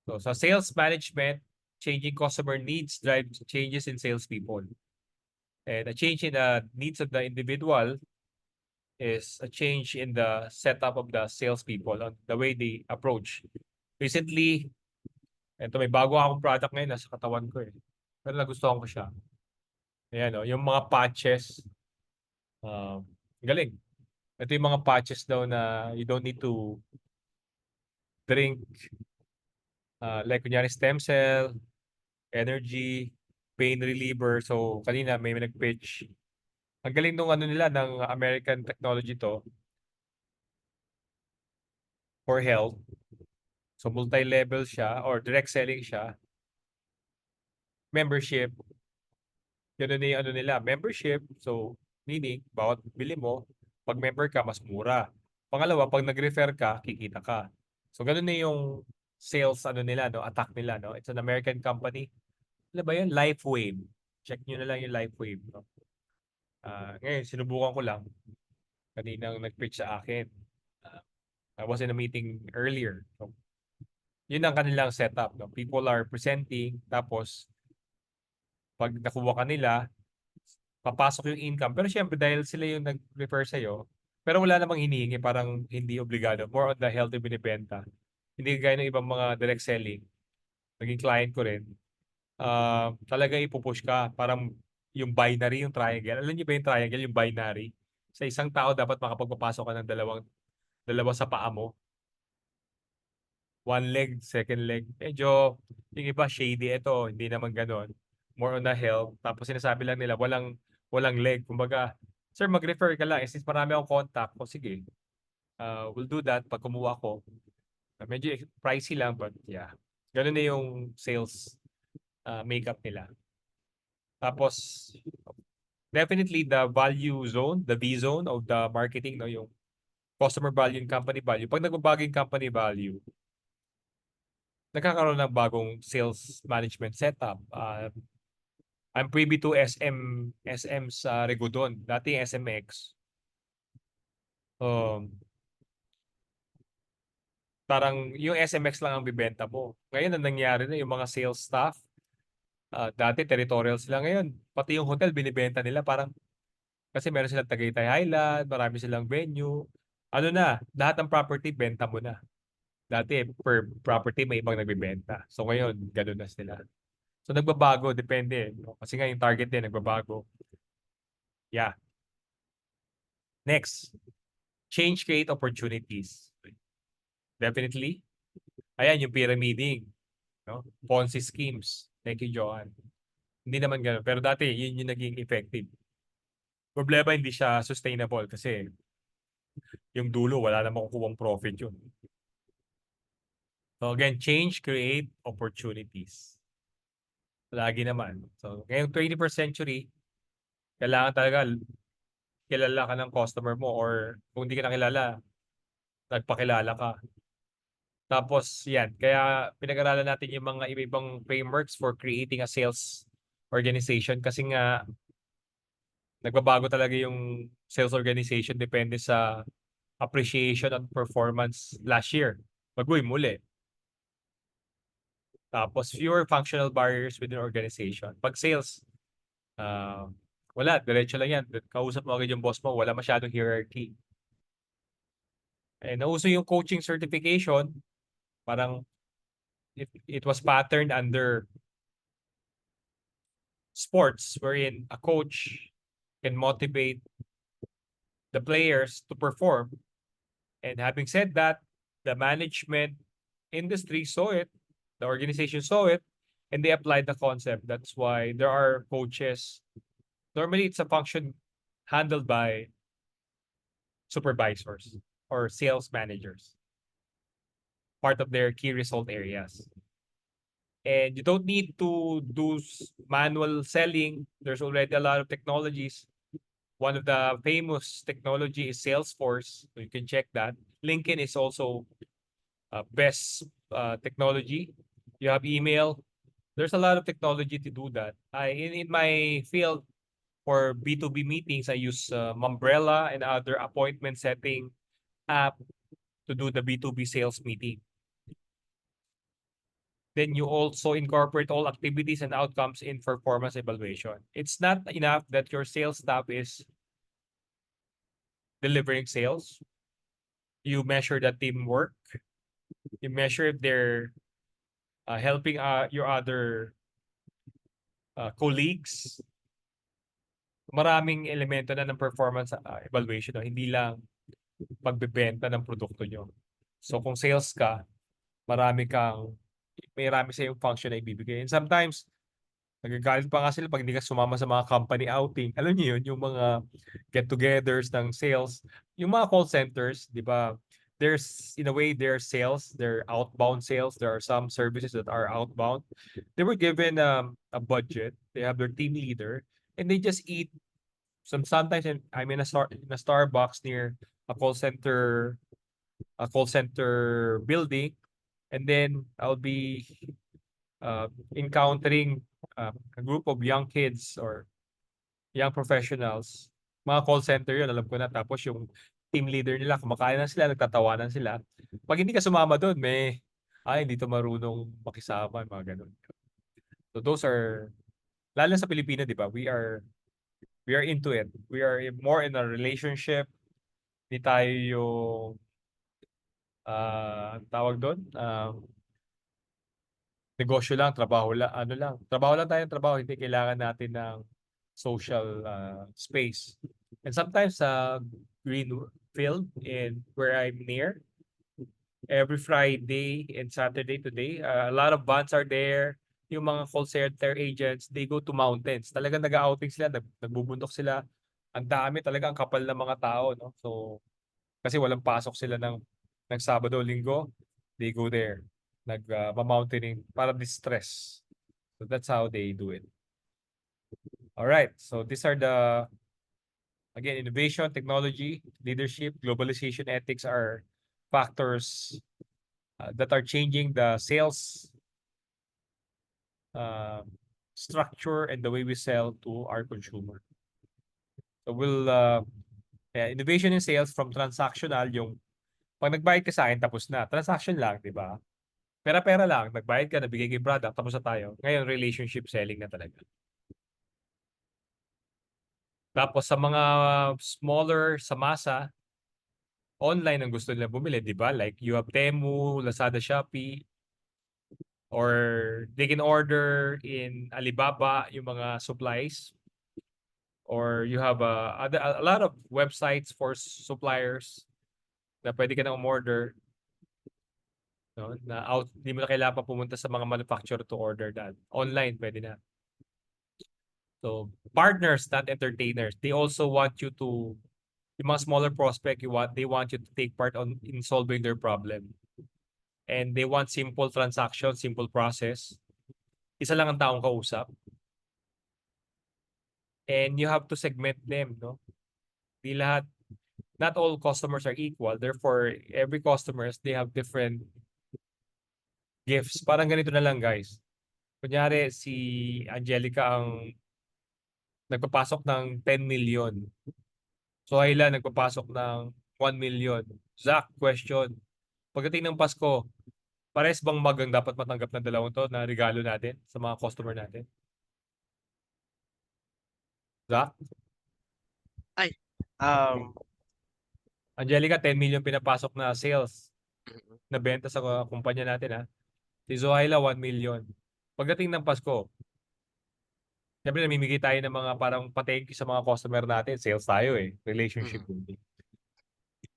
So sa sales management, changing customer needs drives changes in salespeople. And a change in the needs of the individual is a change in the setup of the salespeople on the way they approach. Recently, ito may bago akong product ngayon nasa katawan ko eh. Pero nagustuhan ko siya. Ayan o, yung mga patches, galing. Ito yung mga patches daw na you don't need to drink like kunyari stem cell, energy, pain reliever. So kanina may nag-pitch. Ang galing nung ano nila ng American technology to for health. So multi-level siya or direct selling siya. Membership. Yun na yung ano nila, membership. So meaning, bawat bili mo, pag member ka, mas mura. Pangalawa, pag nag-refer ka, kikita ka. So ganun na yung sales ano nila, no, attack nila, no. It's an American company. Ano ba yun? LifeWave. Check nyo na lang yung LifeWave, no. Ngayon, sinubukan ko lang. Kaninang nag-pitch sa akin. I was in a meeting earlier. So, yun ang kanilang setup. No? People are presenting, tapos pag nakuha ka nila, papasok yung income. Pero syempre, dahil sila yung nag-refer sa'yo, pero wala namang hinihingi, parang hindi obligado. More on the health yung binibenta. Hindi gaya ng ibang mga direct selling. Naging client ko rin. Talaga ipupush ka. Parang yung binary, yung triangle. Alam niyo ba yung triangle, yung binary? Sa isang tao, dapat makapagpapasok ka ng dalawa sa paa mo. One leg, second leg. Medyo, yung iba shady ito, hindi naman ganon. More on the health. Tapos sinasabi lang nila, walang leg. Kumbaga, sir, mag-refer ka lang. Since marami akong contact, o sige, we'll do that pag kumuha ko. Medyo pricey lang, but yeah. Ganun na yung sales makeup nila. Tapos, definitely the value zone, the V zone of the marketing, no, yung customer value and company value. Pag nagbabago yung company value, nagkakaroon ng bagong sales management setup. I'm privy to SM sa Regodon, dati SMX. Um, Parang yung SMX lang ang bibenta mo. Ngayon, ang nangyari na yung mga sales staff, dati territorial sila ngayon. Pati yung hotel, binibenta nila parang kasi meron silang Tagaytay Highland, marami silang venue. Ano na, lahat ng property, benta mo na. Dati, per property, may ibang nagbibenta. So ngayon, ganun na sila. So nagbabago, depende. No? Kasi nga yung target din, nagbabago. Yeah. Next, change create opportunities. Definitely. Ayan, yung pyramiding. No? Ponzi schemes. Thank you, Johan. Hindi naman ganun. Pero dati, yun yung naging effective. Problema, hindi siya sustainable kasi yung dulo, wala namang kukuhang profit yun. So again, change, create opportunities. Lagi naman. So ngayong 21st century, kailangan talaga kilala ka ng customer mo or kung hindi ka nakilala, nagpakilala ka. Tapos yan, kaya pinag-aralan natin yung mga iba-ibang frameworks for creating a sales organization kasi nga nagbabago talaga yung sales organization depende sa appreciation at performance last year. Baguhin muli. Tapos fewer functional barriers within organization. Pag sales, wala, diretso lang yan. Kausap mo agad yung boss mo, wala masyadong hierarchy. Nauso yung coaching certification, parang it was patterned under sports wherein a coach can motivate the players to perform. And having said that, the management industry saw it, the organization saw it, and they applied the concept. That's why there are coaches. Normally, it's a function handled by supervisors or sales managers. part of their key result areas. And you don't need to do manual selling. There's already a lot of technologies. One of the famous technology is Salesforce. So you can check that. LinkedIn is also best technology. You have email. There's a lot of technology to do that. In my field for B2B meetings, I use Mumbrella and other appointment setting app to do the B2B sales meeting. Then you also incorporate all activities and outcomes in performance evaluation. It's not enough that your sales staff is delivering sales. You measure the teamwork. You measure if they're helping your other colleagues. Maraming elemento na ng performance evaluation. No? Hindi lang pagbebenta ng produkto nyo. So kung sales ka, marami sa yung function na ibibigay. And sometimes, nagagalit pa nga sila pag hindi ka sumama sa mga company outing. Alam niyo yun, yung mga get-togethers ng sales. Yung mga call centers, di ba? There's, in a way, their sales, their outbound sales. There are some services that are outbound. They were given a budget. They have their team leader, and they just eat. Sometimes I'm in a Starbucks near a call center building, and then I'll be encountering a group of young kids or young professionals. Mga call center yun, alam ko na. Tapos yung team leader nila, kumakain na sila, nagtatawanan sila. Pag hindi ka sumama doon, hindi to marunong makisama, mga ganun. So those are, lalo sa Pilipinas, di ba? We are into it. We are more in a relationship. Hindi tayo yung tawag doon, negosyo lang, trabaho lang, trabaho lang tayo ng trabaho, hindi kailangan natin ng social space. And sometimes Greenfield in where I'm near, every Friday and Saturday today, a lot of bands are there. Yung mga call center agents, they go to mountains. Talagang nag-outing sila, nagbubundok sila. Ang dami talaga, ang kapal ng mga tao, no? So, kasi walang pasok sila ng Sabado, Linggo, they go there. Nag-mountaining para distress. So that's how they do it. All right. So these are again, innovation, technology, leadership, globalization, ethics are factors that are changing the sales structure and the way we sell to our consumer. So innovation in sales from transactional, yung pag nagbayad ka sa akin, tapos na. Transaction lang, di ba? Pera-pera lang. Nagbayad ka, nabigay kay product, tapos na tayo. Ngayon, relationship selling na talaga. Tapos sa mga smaller, sa masa, online ang gusto nila bumili, di ba? Like you have Temu, Lazada, Shopee, or they can order in Alibaba yung mga supplies. Or you have a lot of websites for suppliers na pwede ka na umorder. No? Di mo na kailangan pa pumunta sa mga manufacturer to order that. Online, pwede na. So, partners, not entertainers. They also want you to, yung mga smaller prospect, they want you to take part in solving their problem. And they want simple transaction, simple process. Isa lang ang taong kausap. And you have to segment them, no? Di lahat, not all customers are equal. Therefore, every customers, they have different gifts. Parang ganito na lang, guys. Kunyari, si Angelica ang nagpapasok ng 10 million. So, Ayla nagpapasok ng 1 million. Zach, question. Pagdating ng Pasko, pares bang magang dapat matanggap ng dalawang to na regalo natin sa mga customer natin? Zach? Ay, um, Angelica, 10 million pinapasok na sales na benta sa kumpanya natin, ha? Si Zohaila, 1 million. Pagdating ng Pasko, siyempre namimigay tayo ng mga parang patengki sa mga customer natin. Sales tayo eh. Relationship building.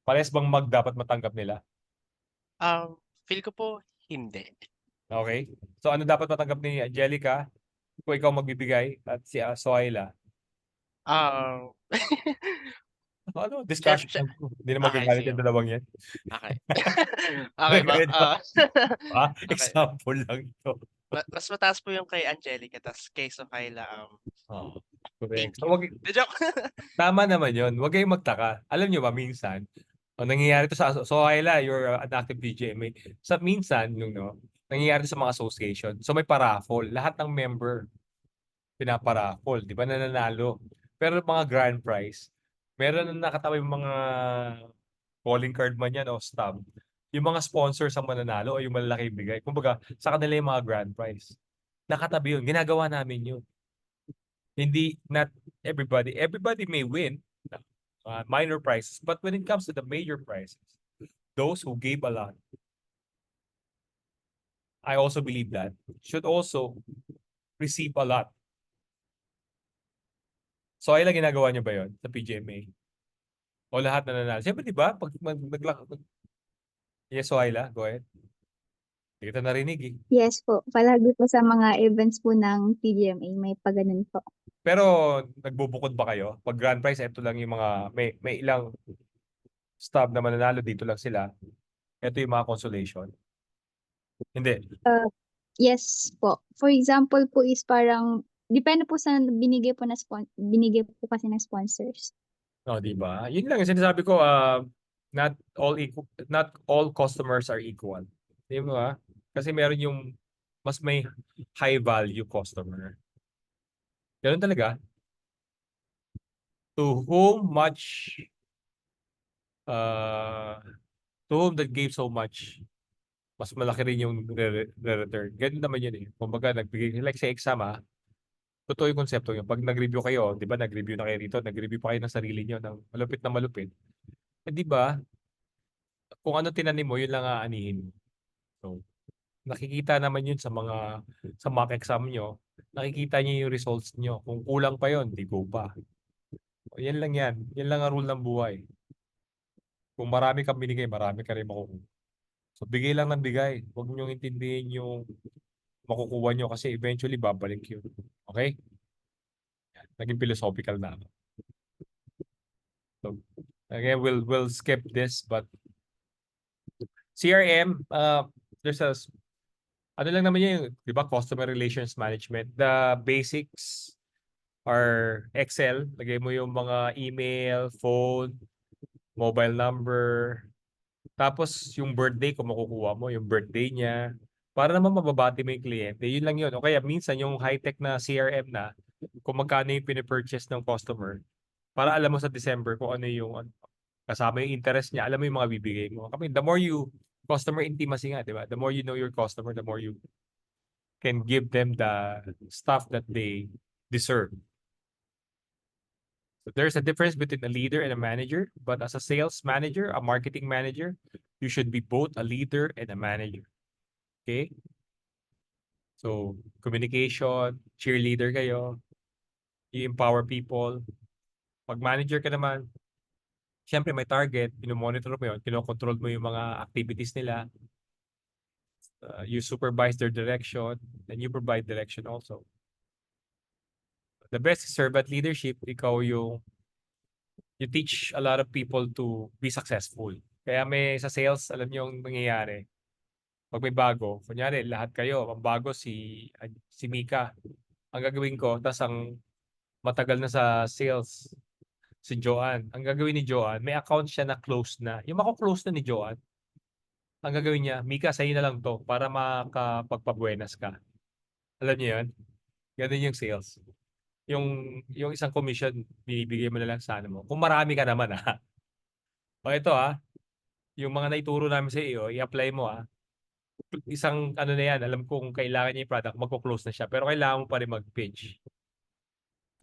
Pares bang dapat matanggap nila? feel ko po hindi. Okay? So ano dapat matanggap ni Angelica kung ikaw magbibigay at si Zohaila? Ano? Discussion. Syem- Hindi na Okay, magagalit sige. yung dalawang yan. Okay. Okay po. Ganun ba? Okay. Example lang ito. Mas mataas po yung kay Angelica, tas kay Sohaila, Oo, thank correct. So, you. The joke. tama naman yun. Huwag kayong magtaka. Alam nyo ba, minsan, ang nangyayari to sa, so Ayla, you're an active BGMA. Sa minsan, no, nangyayari to sa mga association. So may paraffol. Lahat ng member, pinaparaffol. Di ba nananalo? Pero mga grand prize, meron na nakatawa yung mga calling card man yan o stamp. Yung mga sponsors ang mananalo o yung malalaki bigay. Kumbaga, sa kanila yung mga grand prize. Nakatabi yun. Ginagawa namin yun. Hindi, not everybody. Everybody may win minor prizes, but when it comes to the major prizes, those who gave a lot, I also believe that, should also receive a lot. So, ay lang ginagawa niyo ba yon sa PGMA? O lahat na nanalo? Siyempre, di ba? Yes, so Ayla, go ahead. Hindi kita narinig eh. Yes po. Palagi po sa mga events po ng PGMA, may paganon po. Pero, nagbubukod ba kayo? Pag grand prize, ito lang yung mga, may ilang stub na mananalo, dito lang sila. Ito yung mga consolation. Hindi. Yes po. For example po is parang, depende po sa binigay po binigay po kasi ng sponsors. Oh, di ba? Yun lang yung sinasabi ko, not all customers are equal. Di ba? Kasi meron yung mas may high value customer. Ganun talaga. To whom much to whom that gave so much, mas malaki rin yung return. Ganun naman yun eh. Kumbaga, nagbigay, like sa exam totoo yung konsepto yun. Pag nag-review kayo, di ba, nag-review na kayo rito, nag-review pa kayo ng sarili nyo ng malupit na malupit. Eh, di ba, kung ano tinanim mo, yun lang aanihin mo. So, nakikita naman yun sa mock exam nyo. Nakikita nyo yung results nyo. Kung kulang pa yun, di go pa. O, yan lang yan. Yan lang ang rule ng buhay. Kung marami kang binigay, marami ka rin makukuha. So, bigay lang ng bigay. Huwag nyo intindihin yung makukuha nyo kasi eventually babalik yun. Okay? Naging philosophical na ako. So, again, we'll skip this, but CRM, there's ano lang naman yun, di ba, customer relations management. The basics are Excel. Lagay mo yung mga email, phone, mobile number. Tapos yung birthday, kung makukuha mo, yung birthday niya. Para naman mababati mo yung kliyente. Yun lang yun. O kaya minsan yung high-tech na CRM na, kung magkano yung pinipurchase ng customer, para alam mo sa December kung ano yung kasama yung interest niya, alam mo yung mga bibigay mo. I mean, the more you, customer intimacy nga, di ba? The more you know your customer, the more you can give them the stuff that they deserve. So there's a difference between a leader and a manager, but as a sales manager, a marketing manager, you should be both a leader and a manager. Okay? So, communication, cheerleader kayo, you empower people. Pag manager ka naman, syempre may target, pinomonitor mo yun, kinokontrol mo yung mga activities nila, you supervise their direction, and you provide direction also. The best is servant leadership. Ikaw you teach a lot of people to be successful. Kaya may sa sales, alam niyo yung nangyayari. Pag may bago, kunyari, lahat kayo, ang bago si Mika. Ang gagawin ko, tas ang matagal na sa sales, si Joanne. Ang gagawin ni Joanne, may account siya na close na. Yung mako-close na ni Joanne, ang gagawin niya, Mika, sa'yo na lang to para makapagpabuenas ka. Alam niyo yan? Ganun yung sales. Yung isang commission, binibigay mo na lang sa ano mo. Kung marami ka naman O ito yung mga naituro namin sa iyo, i-apply mo Isang ano na yan, alam ko kung kailangan niya yung product, magko-close na siya. Pero kailangan mo pa rin mag-pitch.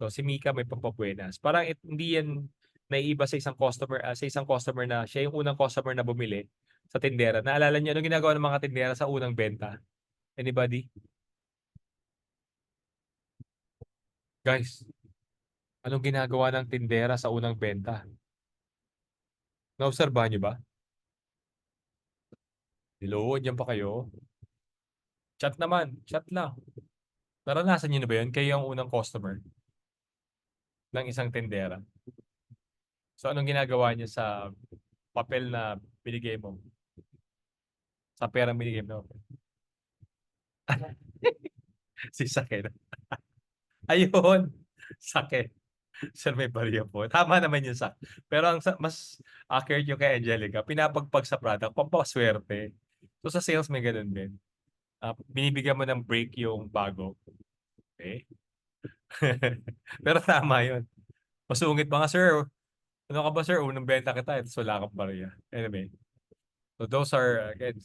So si Mika may pampabuenas. Parang hindi yan naiiba sa isang customer na siya yung unang customer na bumili sa tindera. Naalala niyo anong ginagawa ng mga tindera sa unang benta? Anybody? Guys, anong ginagawa ng tindera sa unang benta? Naobserbahan niyo ba? Hello, dyan pa kayo? Chat naman, chat lang. Naranasan niyo na ba yun? Kayo ang unang customer ng isang tindera. So anong ginagawa niya sa papel na binigay mo? Sa perang binigay mo. Si Sake. Ayun. Sake. Sir, may barya po. Tama naman yun sa. Pero mas accurate yung kay Angelica. Pinapagpag sa product, pampaswerte. So sa sales may ganun din. Binibigyan mo ng break yung bago. Okay? Pero tama yun. Masungit mga sir. Ano ka ba sir? Unang benta kita. Ito wala kang barya. Anyway. So those are, again,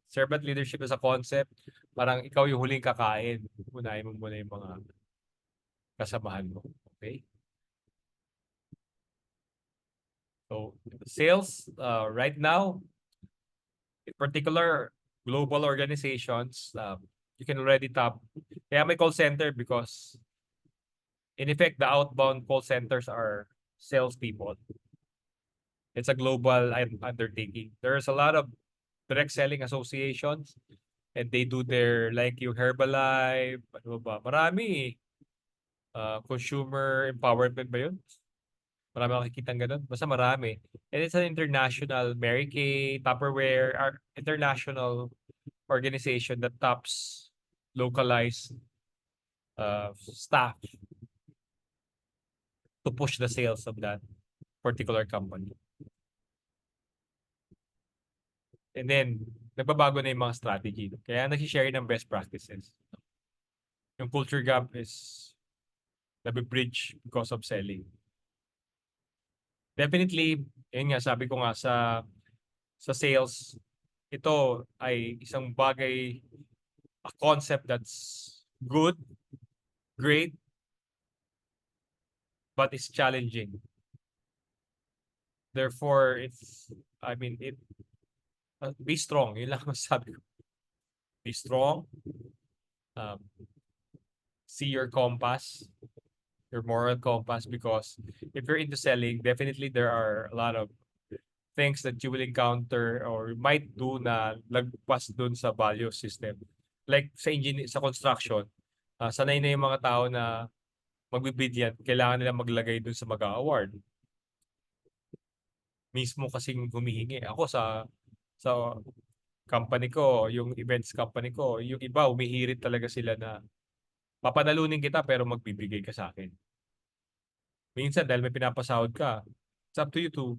servant leadership is a concept. Parang ikaw yung huling kakain. Unahin mo muna yung mga kasamahan mo. Okay? So sales, right now, in particular, global organizations, you can already tap. Kaya may call center because in effect, the outbound call centers are salespeople. It's a global undertaking. There's a lot of direct selling associations and they do their like yung Herbalife, ano ba? Marami. Consumer empowerment ba yun? Marami makikita ganun. Basta marami. And it's an international, Mary Kay, Tupperware, international organization that taps localized staff to push the sales of that particular company. And then, nagbabago na yung mga strategy. Kaya nag-share ng best practices. Yung culture gap is nabibridge because of selling. Definitely, yun nga, sabi ko nga sa sales, ito ay isang bagay, a concept that's good, great, but it's challenging. Therefore, be strong. Yun lang masabi ko. Be strong. See your compass, your moral compass, because if you're into selling, definitely there are a lot of things that you will encounter or might do na lagpas dun sa value system. Like sa construction, sanay na yung mga tao na magbibid yan, kailangan nila maglagay dun sa mag-award. Mismo kasing humihingi. Ako sa company ko, yung events company ko, yung iba umihirit talaga sila na papanalunin kita pero magbibigay ka sa akin. Minsan dahil may pinapasahod ka, it's up to you to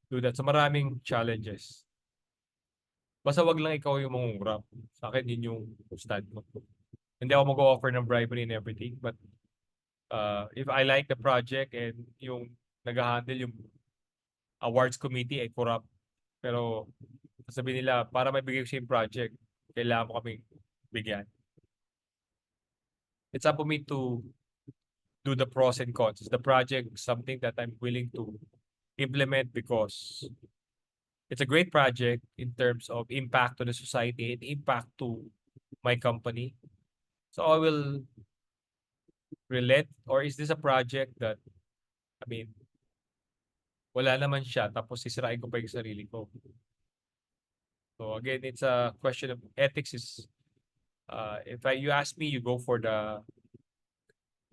do that. So maraming challenges. Basta wag lang ikaw yung mangungurap. Sa akin, yun yung stand mo. Hindi ako mag-offer ng bribery and everything, but if I like the project and yung nag-handle yung awards committee ay corrupt, pero sabihin nila, para may bigay ko sa yung project, kailangan mo kaming bigyan. It's up to me to do the pros and cons. Is the project something that I'm willing to implement because it's a great project in terms of impact to the society and impact to my company. So I will relate, or is this a project that, wala naman siya, tapos sisirain ko pa yung sarili ko. So again, it's a question of ethics is, you ask me, you go for the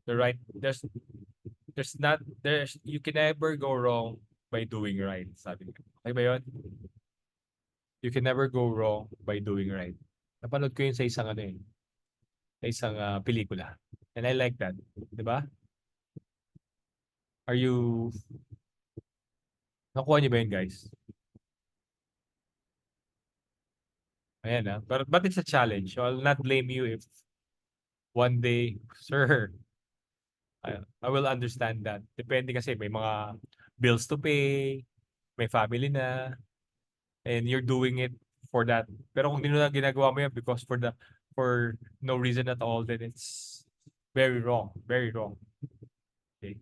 right, you can never go wrong by doing right, sabi ko. Okay ba yun? You can never go wrong by doing right. Napanood ko yun sa isang pelikula. And I like that. Diba? Nakuha niyo ba yun, guys? Ayan but it's a challenge. So I'll not blame you if one day, sir, I will understand that. Depende kasi may mga bills to pay, may family na, and you're doing it for that. Pero kung ginagawa mo yan because for no reason at all, then it's very wrong. Very wrong. Okay.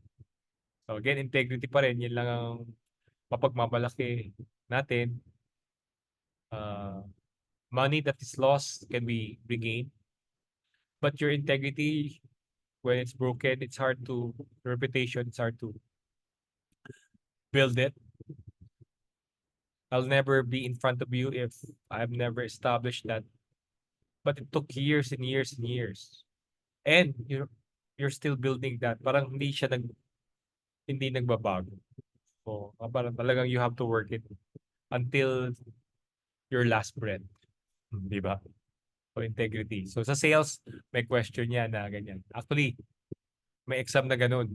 So again, integrity pa rin. Yun lang ang mapagmamalaki natin. Money that is lost can be regained. But your integrity, when it's broken, reputation, it's hard to build it. I'll never be in front of you if I've never established that. But it took years and years and years. And you're still building that. Parang hindi nagbabago. So, parang talagang you have to work it until your last breath. Di ba? O integrity. So sa sales, may question yan na ganyan. Actually, may exam na ganun.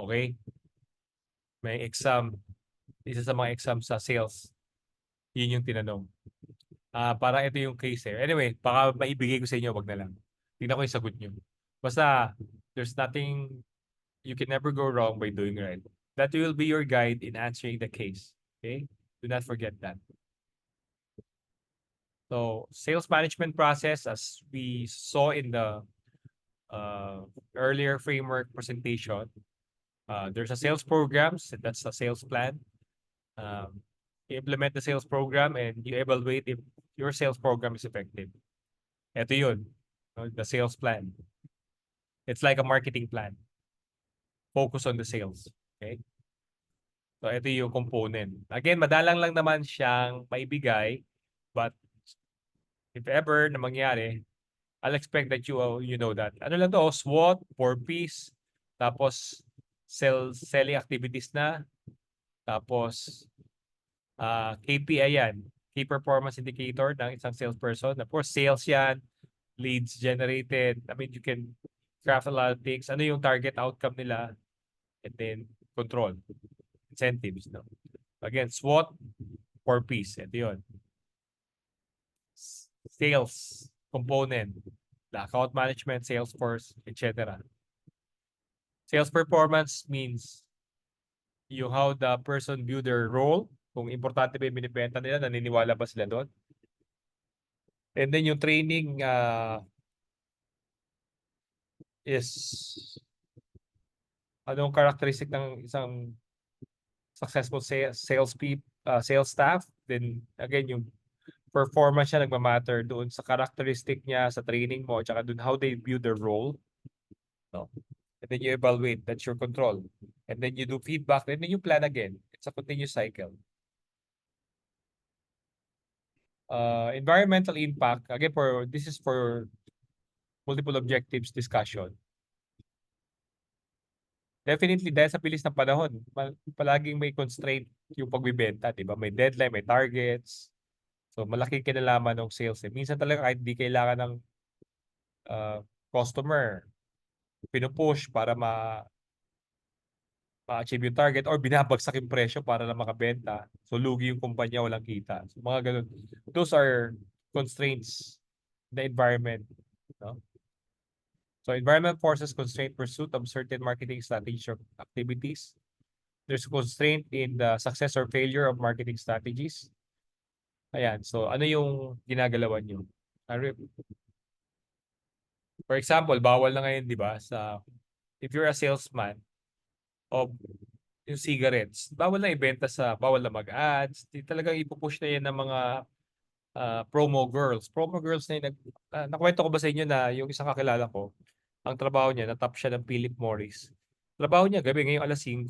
Okay? May exam. Isa sa mga exam sa sales. Yun yung tinanong. Parang ito yung case eh. Anyway, baka maibigay ko sa inyo, wag na lang. Tingnan ko yung sagot nyo. Basta, there's nothing, you can never go wrong by doing right. That will be your guide in answering the case. Okay? Do not forget that. So, sales management process, as we saw in the earlier framework presentation, there's a sales programs, that's a sales plan. You implement the sales program and you evaluate if your sales program is effective. Ito yun, the sales plan. It's like a marketing plan. Focus on the sales. Okay? So, ito yung component. Again, madalang lang naman siyang maibigay, but if ever na mangyari, I'll expect that you know that. Ano lang to, SWOT, 4Ps, tapos selling activities na, tapos KPI yan, Key Performance Indicator ng isang salesperson. Of course, sales yan, leads generated. I mean, you can craft a lot of things. Ano yung target outcome nila? And then, control. Incentives. No? Again, SWOT, 4Ps. Ito yun. Sales component, the account management, sales force, etc. Sales performance means yung how the person view their role, kung importante ba yung binibenta nila, naniniwala ba sila doon. And then yung training is anong characteristic ng isang successful sales staff. Then again, yung performance siya nagmamatter doon sa characteristic niya, sa training mo, at saka doon how they view their role. No? And then you evaluate, that's your control. And then you do feedback, and then you plan again. It's a continuous cycle. Environmental impact, again, this is for multiple objectives discussion. Definitely, dahil sa bilis ng panahon, palaging may constraint yung pagbibenta, di ba? May deadline, may targets. So, malaking kinalaman ng sales. Minsan talaga kahit di kailangan ng customer, pinupush para ma-achieve yung target or binabagsak yung presyo para lang makabenta. So, lugi yung kumpanya, walang kita. So, mga ganun. Those are constraints in the environment. No? So, environment forces constraint pursuit of certain marketing strategies or activities. There's constraint in the success or failure of marketing strategies. Ayan. So, ano yung ginagalawan nyo? For example, bawal na ngayon, di ba? If you're a salesman of yung cigarettes, bawal na bawal na mag-ads. Talagang ipupush na yan ng mga promo girls. Promo girls na yun. Nakwento ko ba sa inyo na yung isang kakilala ko, ang trabaho niya, natap siya ng Philip Morris. Trabaho niya gabi, ngayong alas 5,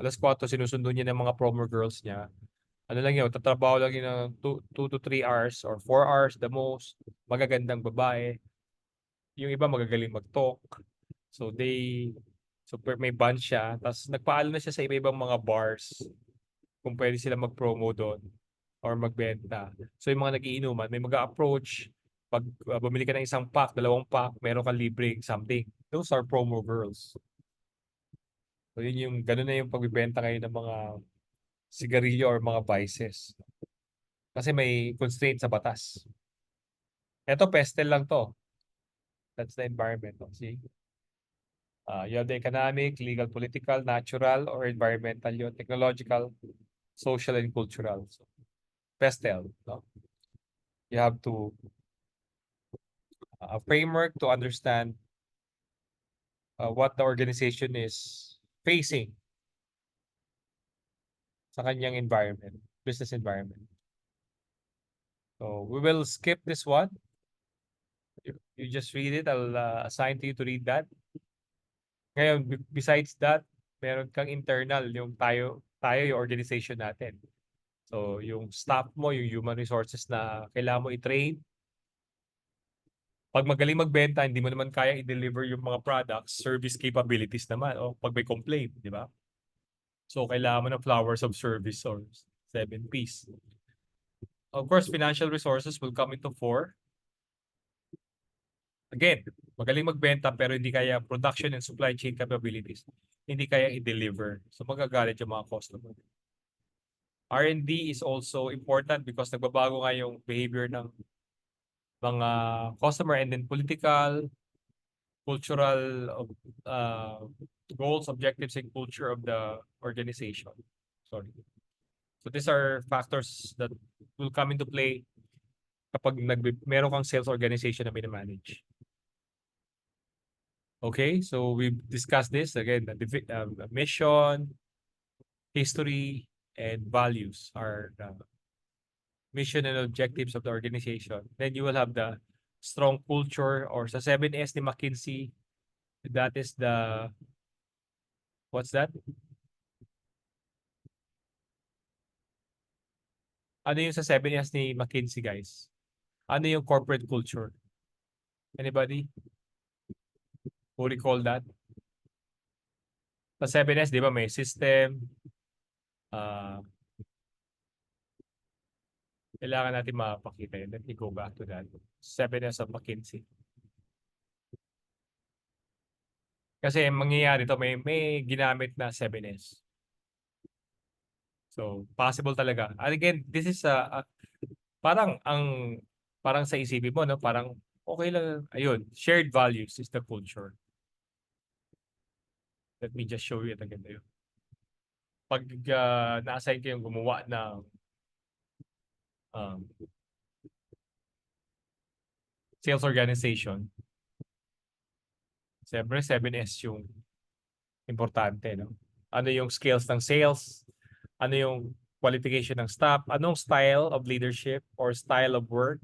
alas 4, sinusundo niya ng mga promo girls niya. Ano lang yun, tatrabaho lang yun ng 2 to 3 hours or 4 hours the most. Magagandang babae. Yung iba magagaling mag-talk. So may band siya. Tapos nagpaalam na siya sa iba-ibang mga bars kung pwede sila mag-promo doon or magbenta. So yung mga nagiinuman, may mag-approach. Pag bumili ka ng isang pack, 2 pack, meron kang libreng something. Those are promo girls. So yun ganun na yung pagbibenta ngayon ng mga sigarilyo or mga vices. Kasi may constraint sa batas. Ito, pestel lang to. That's the environment. See? You have the economic, legal, political, natural, or environmental, yun, technological, social, and cultural. So, pestel. No? You have to a framework to understand what the organization is facing sa kanyang environment, business environment. So we will skip this one. You just read it. I'll assign to you to read that. Ngayon, besides that, meron kang internal, yung tayo yung organization natin. So yung staff mo, yung human resources na kailangan mo i-train. Pag magaling magbenta, hindi mo naman kaya i-deliver yung mga products, service capabilities naman. O pag may complaint, di ba? So, kailangan mo ng flowers of service or 7 Ps. of course, financial resources will come into fore. Again, magaling magbenta pero hindi kaya production and supply chain capabilities. Hindi kaya i-deliver. So magagalit yung mga customer. R&D is also important because nagbabago nga yung behavior ng mga customer and then political, cultural goals, objectives, and culture of the organization. Sorry. So these are factors that will come into play kapag meron kang sales organization na minamanage. Okay, so we've discussed this again. The mission, history, and values are the mission and objectives of the organization. Then you will have the strong culture, or sa 7S ni McKinsey, that is the, what's that? Ano yung sa 7S ni McKinsey, guys? Ano yung corporate culture? Anybody who recall that? Sa 7S, di ba, may system, kailangan natin mapakita yun. Let me go back to that. 7S of McKinsey. Kasi mangyayari to, may ginamit na 7S. So, possible talaga. And again, this is parang sa isipin mo, no? Parang okay lang. Ayun, shared values is the culture. Let me just show you it again. Ayun. Pag na-assign kayong gumawa ng sales organization, siyempre 7S yung importante, no? Ano yung skills ng sales? Ano yung qualification ng staff? Anong style of leadership or style of work?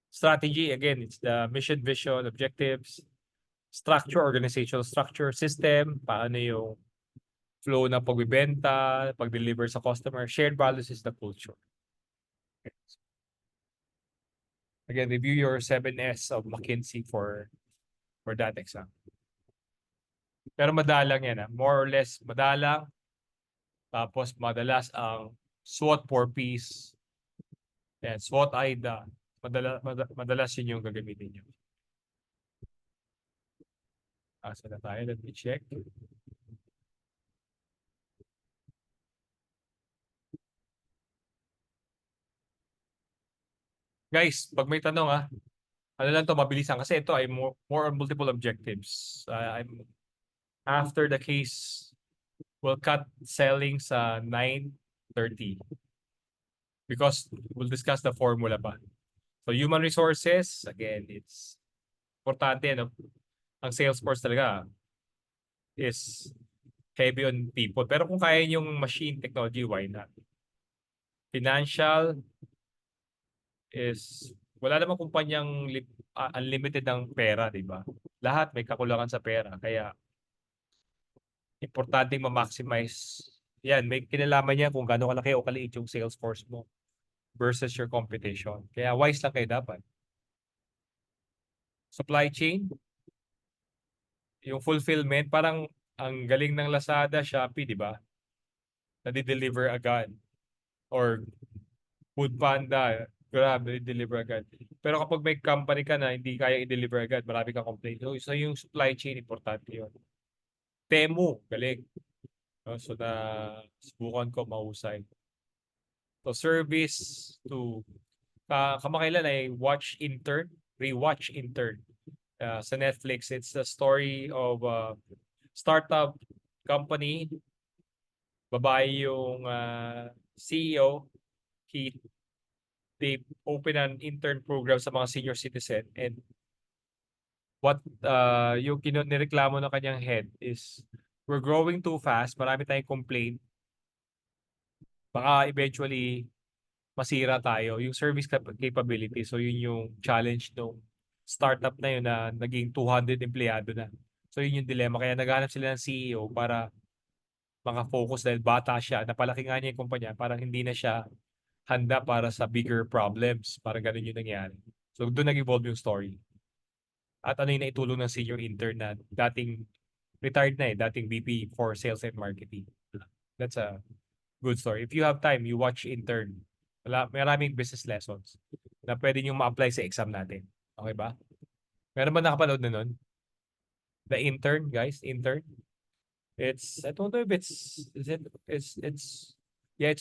Strategy, again, it's the mission, vision, objectives, structure, organizational structure, system, paano yung flow ng pagbibenta, pag-deliver sa customer. Shared values is the culture. Again, review your 7S of McKinsey for that exam. Pero madalang yan. More or less madalang. Tapos madalas ang SWOT 4Ps. Yan, SWOT IDA. Madalas yun yung gagamitin nyo. Asa na tayo? Let me check. Guys, pag may tanong ano lang to, mabilisan kasi ito ay more on multiple objectives. After the case, we'll cut selling sa 9:30 because we'll discuss the formula pa. So human resources, again, it's importante, no? Ang Salesforce talaga is heavy on people. Pero kung kaya yung machine technology, why not? Financial is, wala namang kumpanyang unlimited ng pera, di ba? Lahat may kakulangan sa pera. Kaya, importante ma-maximize. Yan, may kinalaman niya kung gaano kalaki o kaliit yung sales force mo versus your competition. Kaya wise lang kayo dapat. Supply chain, yung fulfillment, parang ang galing ng Lazada, Shopee, di ba? Nadi-deliver agad. Or Foodpanda, grabe, deliver agad. Pero kapag may company ka na hindi kaya i-deliver agad, marami kang complaint. So yung supply chain, importante yun. Temu, galing. So subukan ko mahusay. So service to kamakailan ay rewatch intern sa Netflix. It's the story of a startup company. Babae yung CEO. They open an intern program sa mga senior citizen, and what yung nireklamo ng kanyang head is, we're growing too fast, marami tayong complaint, baka eventually masira tayo yung service capability. So yun yung challenge ng startup na yun na naging 200 empleyado na. So yun yung dilemma, kaya naghanap sila ng CEO para maka-focus dahil bata siya, napalaki nga niya yung kumpanya, parang hindi na siya handa para sa bigger problems. Parang ganun yung nangyari. So doon nag-evolve yung story. At ano yung naitulong ng senior intern na dating retired na dating VP for sales and marketing. That's a good story. If you have time, you watch Intern. Maraming business lessons na pwede nyo ma-apply sa exam natin. Okay ba? Meron ba nakapanood na nun? The Intern, guys? Intern? I don't know if it's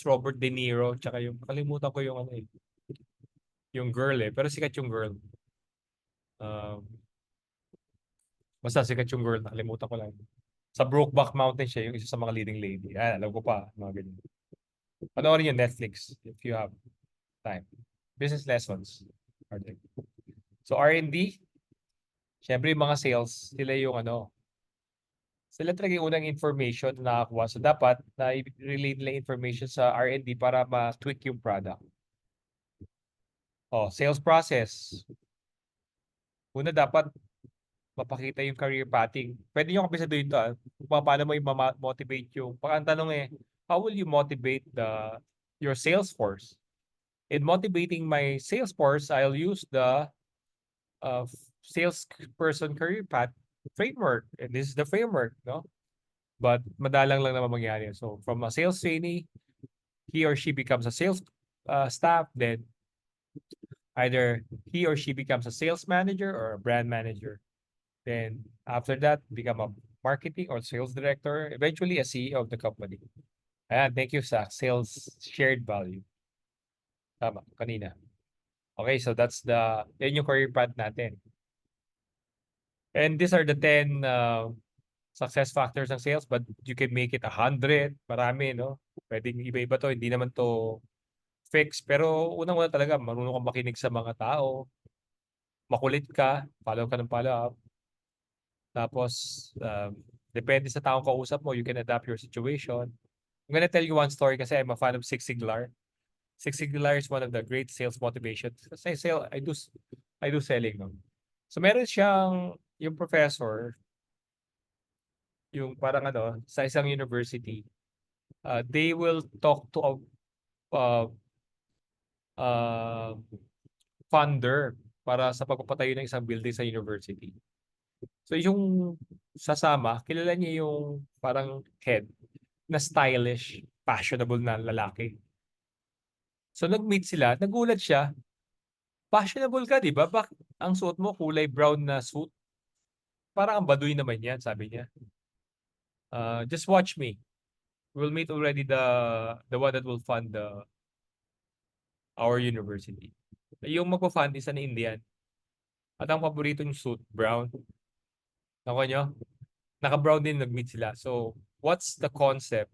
Robert De Niro, tsaka yung, kalimutan ko yung ano eh, yung girl eh, pero sikat yung girl. Um, Basta sikat yung girl, nakalimutan ko lang. Sa Brokeback Mountain siya, yung isa sa mga leading lady. Alam ko pa, mga ganyan. Panoorin yung Netflix if you have time. Business lessons. Are there. So R&D, syempre yung mga sales, sila talaga yung unang information na nakakuha. So dapat na i-relate nila information sa R&D para ma-tweak yung product. Sales process. Una dapat mapakita yung career pathing. Pwede nyo kapisaduhin ito kung paano mo i-motivate yung, ang tanong how will you motivate your sales force? In motivating my sales force, I'll use the salesperson career path framework. And this is the framework, no? But madalang lang naman mangyari. So from a sales trainee, he or she becomes a sales staff, then either he or she becomes a sales manager or a brand manager. Then after that, become a marketing or sales director, eventually a CEO of the company. Ayan, thank you sa sales shared value. Tama, kanina. Okay, so yan yung career path natin. And these are the 10 success factors ng sales, but you can make it 100. Marami, no? Pwedeng iba-iba to. Hindi naman to fix. Pero unang-una talaga, marunong kang makinig sa mga tao. Makulit ka. Follow ka ng follow-up. Tapos, depende sa taong kausap mo, you can adapt your situation. I'm gonna tell you one story kasi I'm a fan of Zig Ziglar. Zig Ziglar is one of the great sales motivations. Kasi I do selling, no? So meron siyang, yung professor, yung parang sa isang university, they will talk to a funder para sa pagpapatayo ng isang building sa university. So yung sasama, kilala niya yung parang head na stylish, fashionable na lalaki. So nag-meet sila, nagulat siya. Fashionable ka, di ba? Ang suot mo kulay brown na suit? Parang ang baduy naman yan, sabi niya. Just watch me. We'll meet already the one that will fund our university. Yung magpa-fund is an Indian. At ang paborito yung suit, brown. Nakuha nyo? Naka-brown din nag-meet sila. So, what's the concept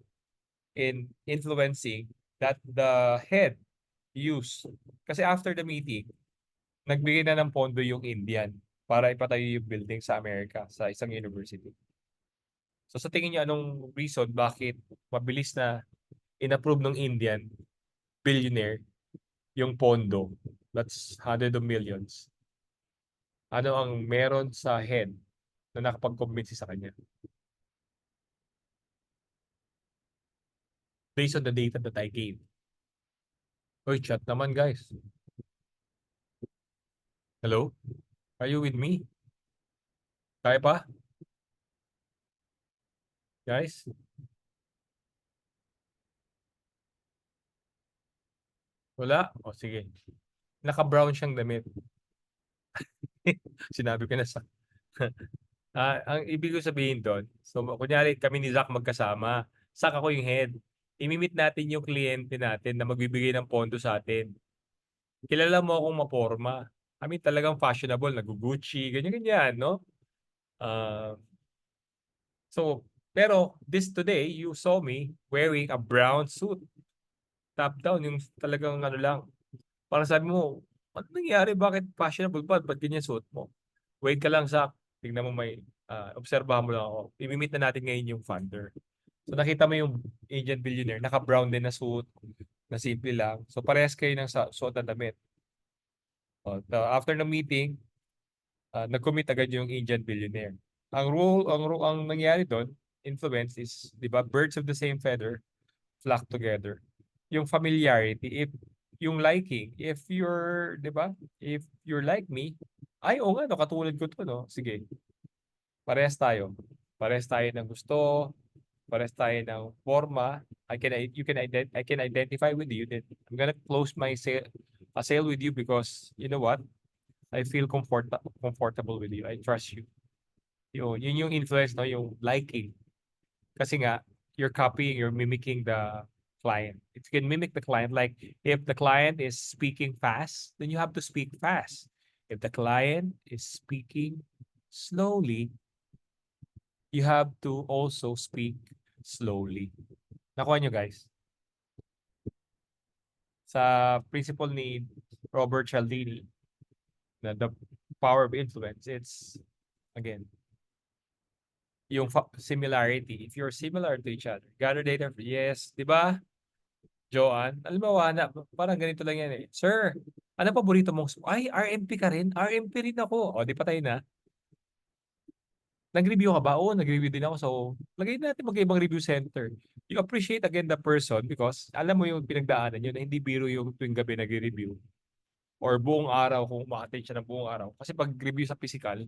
in influencing that the head use? Kasi after the meeting, nagbigay na ng pondo yung Indian para ipatayo yung building sa Amerika, sa isang university. So sa tingin niyo anong reason bakit mabilis na in-approve ng Indian billionaire yung pondo? That's hundreds of millions. Ano ang meron sa head na nakapag-convince sa kanya? Based on the data that I gave. Oy, chat naman guys. Hello? Are you with me? Kaya pa? Guys? Wala? O sige. Naka-brown siyang damit. Sinabi ko na sa... ang ibig ko sabihin doon, so kunyari kami ni Zach magkasama, Zach ako yung head. Imimit natin yung kliyente natin na magbibigay ng pondo sa atin. Kilala mo akong maporma. I mean, talagang fashionable, nag-Gucci, ganyan-ganyan, no? Pero today, you saw me wearing a brown suit. Top down, yung talagang lang. Parang sabi mo, ano nangyari? Bakit fashionable ba? Ba't ganyan suot mo? Wait ka lang, Zach. Tingnan mo obserbahan mo lang ako. Imimit na natin ngayon yung funder. So nakita mo yung Indian billionaire, naka-brown din na suit, na simple lang. So parehas kayo ng suot na damit. After the meeting, nag-commit agad yung Indian billionaire. Ang nangyari doon, influence is, di ba, birds of the same feather flock together. Yung familiarity, yung liking, if you're, di ba, if you're like me, oo nga, katulad ko to, no? Sige. Parehas tayo ng gusto, Pares tayo ng forma. I can identify with you. Then I'm gonna close my sale with you because you know what? I feel comfortable with you. I trust you. Yun yung influence, no? Yung liking. Kasi nga, you're copying, you're mimicking the client. If you can mimic the client, like if the client is speaking fast, then you have to speak fast. If the client is speaking slowly, you have to also speak slowly. Nakuha nyo, guys? Sa principle ni Robert Cialdini, na the power of influence, it's, again, yung similarity. If you're similar to each other, gather data. Yes, di ba? Joanne, alam mo, parang ganito lang yan eh. Sir, ano paborito mong ay, RMP ka rin? RMP rin ako. O, di patay na. Nag-review ka ba? Oo, nag-review din ako. So, lagay natin magkaibang review center. You appreciate again the person because alam mo yung pinagdaanan yun na hindi biro yung tuwing gabi nag-review or buong araw kung umattend siya ng buong araw. Kasi pag review sa physical,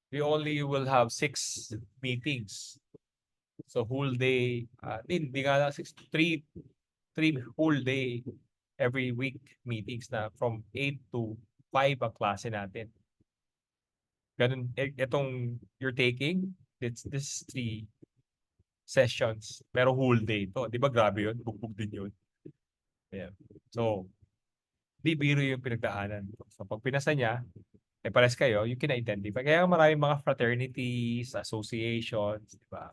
we only will have 6 meetings. So, whole day, hindi nga lang 3 whole day every week meetings na from 8 to 5 ang klase natin. Ganun, itong you're taking, this 3 sessions, pero whole day to. Di ba grabe yun? Bugbog din yun. Yeah. So, di biro yung pinagdaanan. So, pag pinasa niya, pares kayo, you can identify. Kaya maraming mga fraternities, associations, di ba?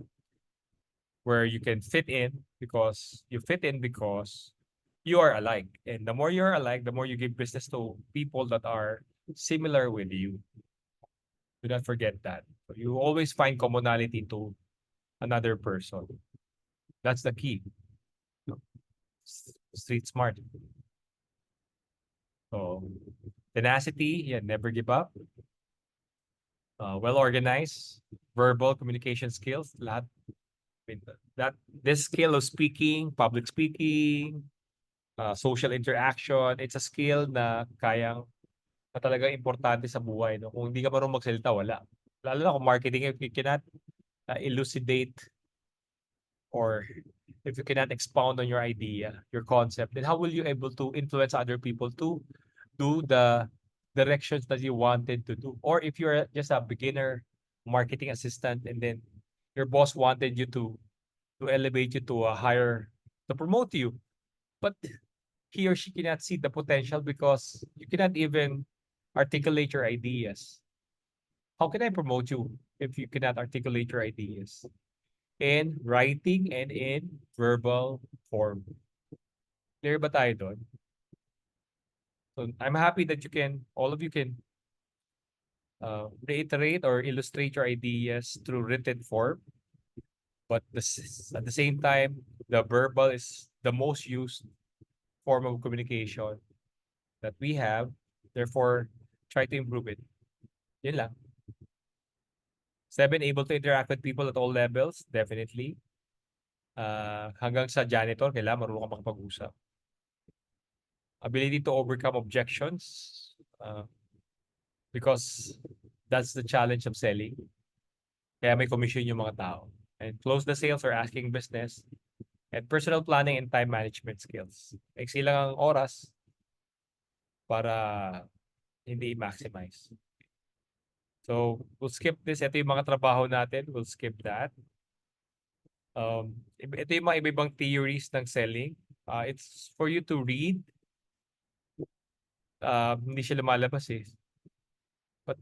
Where you can fit in because you are alike. And the more you're alike, the more you give business to people that are similar with you. Do not forget that. So you always find commonality to another person. That's the key. Street smart. So tenacity, yeah, never give up. Well organized, verbal communication skills, lahat. This skill of speaking, public speaking, social interaction, it's a skill na talaga importante sa buhay. No? Kung hindi ka marunong magsalita, wala. Lalo na kung marketing, if you cannot elucidate or if you cannot expound on your idea, your concept, then how will you able to influence other people to do the directions that you wanted to do? Or if you're just a beginner marketing assistant and then your boss wanted you to elevate you to a higher, to promote you, but he or she cannot see the potential because you cannot even articulate your ideas. How can I promote you if you cannot articulate your ideas in writing and in verbal form? Clear ba tayo doon? So I'm happy that all of you can reiterate or illustrate your ideas through written form. But at the same time, the verbal is the most used form of communication that we have. Therefore, try to improve it. Yun lang. 7, able to interact with people at all levels, definitely. Hanggang sa janitor, kailangan marunong ka makapag-usap. Ability to overcome objections, because that's the challenge of selling. Kaya may commission yung mga tao. And close the sales or asking business. And personal planning and time management skills. Iksi lang ang oras para hindi maximize. So, we'll skip this. Ito yung mga trabaho natin. We'll skip that. Ito yung mga iba-ibang theories ng selling. It's for you to read. Hindi siya lumalabas eh. But,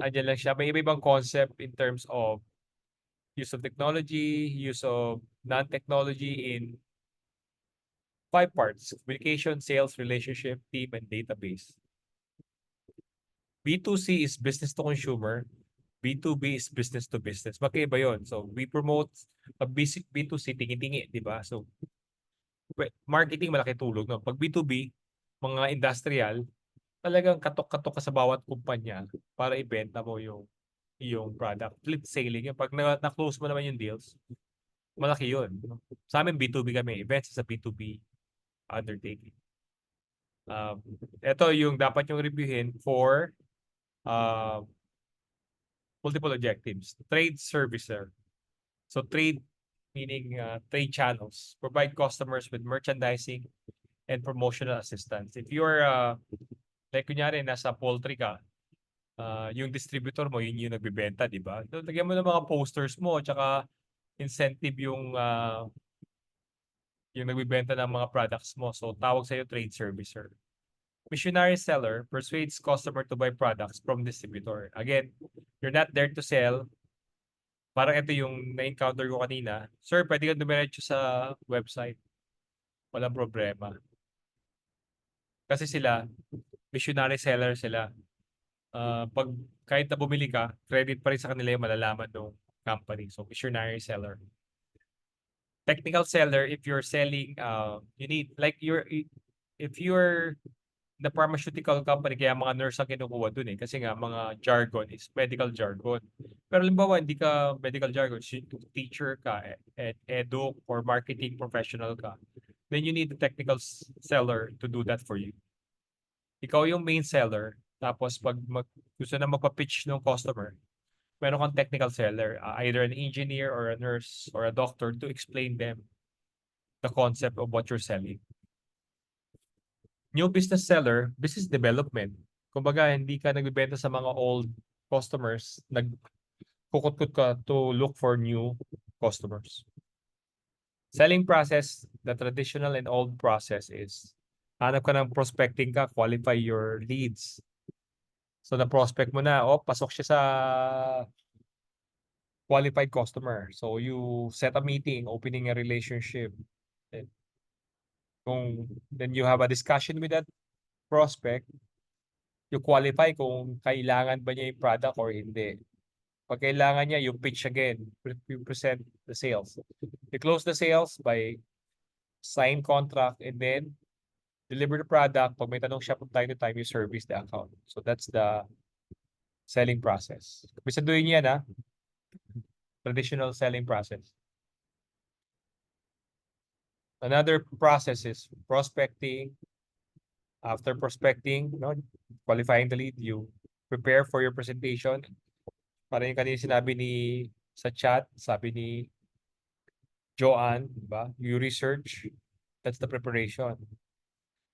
andyan lang siya. May iba-ibang concept in terms of use of technology, use of non-technology in 5 parts: communication, sales, relationship, team, and database. B2C is business to consumer. B2B is business to business. Magkaiba yun. So, we promote B2C, tingi-tingi, di ba? So, marketing, malaki tulog. No? Pag B2B, mga industrial, talagang katok-katok ka sa bawat kumpanya para ibenta mo yung product. Flip selling. Pag na-close mo naman yung deals, malaki yun. Sa amin, B2B kami. Events is a B2B undertaking. Ito yung dapat yung reviewin for multiple objectives. Trade servicer. So trade meaning trade channels, provide customers with merchandising and promotional assistance. If you're, like kunyari, nasa poultry ka, yung distributor mo, yun yung nagbibenta, di ba? So, lagyan mo ng mga posters mo, tsaka incentive yung nagbibenta ng mga products mo. So, tawag sa'yo trade servicer. Missionary seller persuades customer to buy products from distributor. Again, you're not there to sell. Parang ito yung na-encounter ko kanina. Sir, pwede ka dumiretso sa website. Walang problema. Kasi sila, missionary seller sila. Pag kahit na bumili ka, credit pa rin sa kanila yung malalaman ng company. So, missionary seller. Technical seller, if you're selling, you need, like, if you're the pharmaceutical company, kaya mga nurse ang kinukuha dun kasi nga mga jargon is medical jargon. Pero halimbawa, hindi ka medical jargon, teacher ka, edu or marketing professional ka, then you need the technical seller to do that for you. Ikaw yung main seller, tapos pag gusto na magpa-pitch ng customer, meron kang technical seller, either an engineer or a nurse or a doctor to explain them the concept of what you're selling. New business seller, business development. Kumbaga, hindi ka nagbibenta sa mga old customers, nagkukut-kut ka to look for new customers. Selling process, the traditional and old process is, hanap ka ng prospecting ka, qualify your leads. So, na-prospect mo na, pasok siya sa qualified customer. So, you set a meeting, opening a relationship. Then you have a discussion with that prospect, you qualify kung kailangan ba niya yung product or hindi. Pag kailangan niya, you pitch again, you present the sales. You close the sales by sign contract and then deliver the product. Pag may tanong siya from time to time, you service the account. So that's the selling process. Bisaduhin niya na traditional selling process. Another process is prospecting. After prospecting, qualifying the lead, you prepare for your presentation. Para yung kanina sinabi sa chat, sabi ni Joanne, diba? You research, that's the preparation.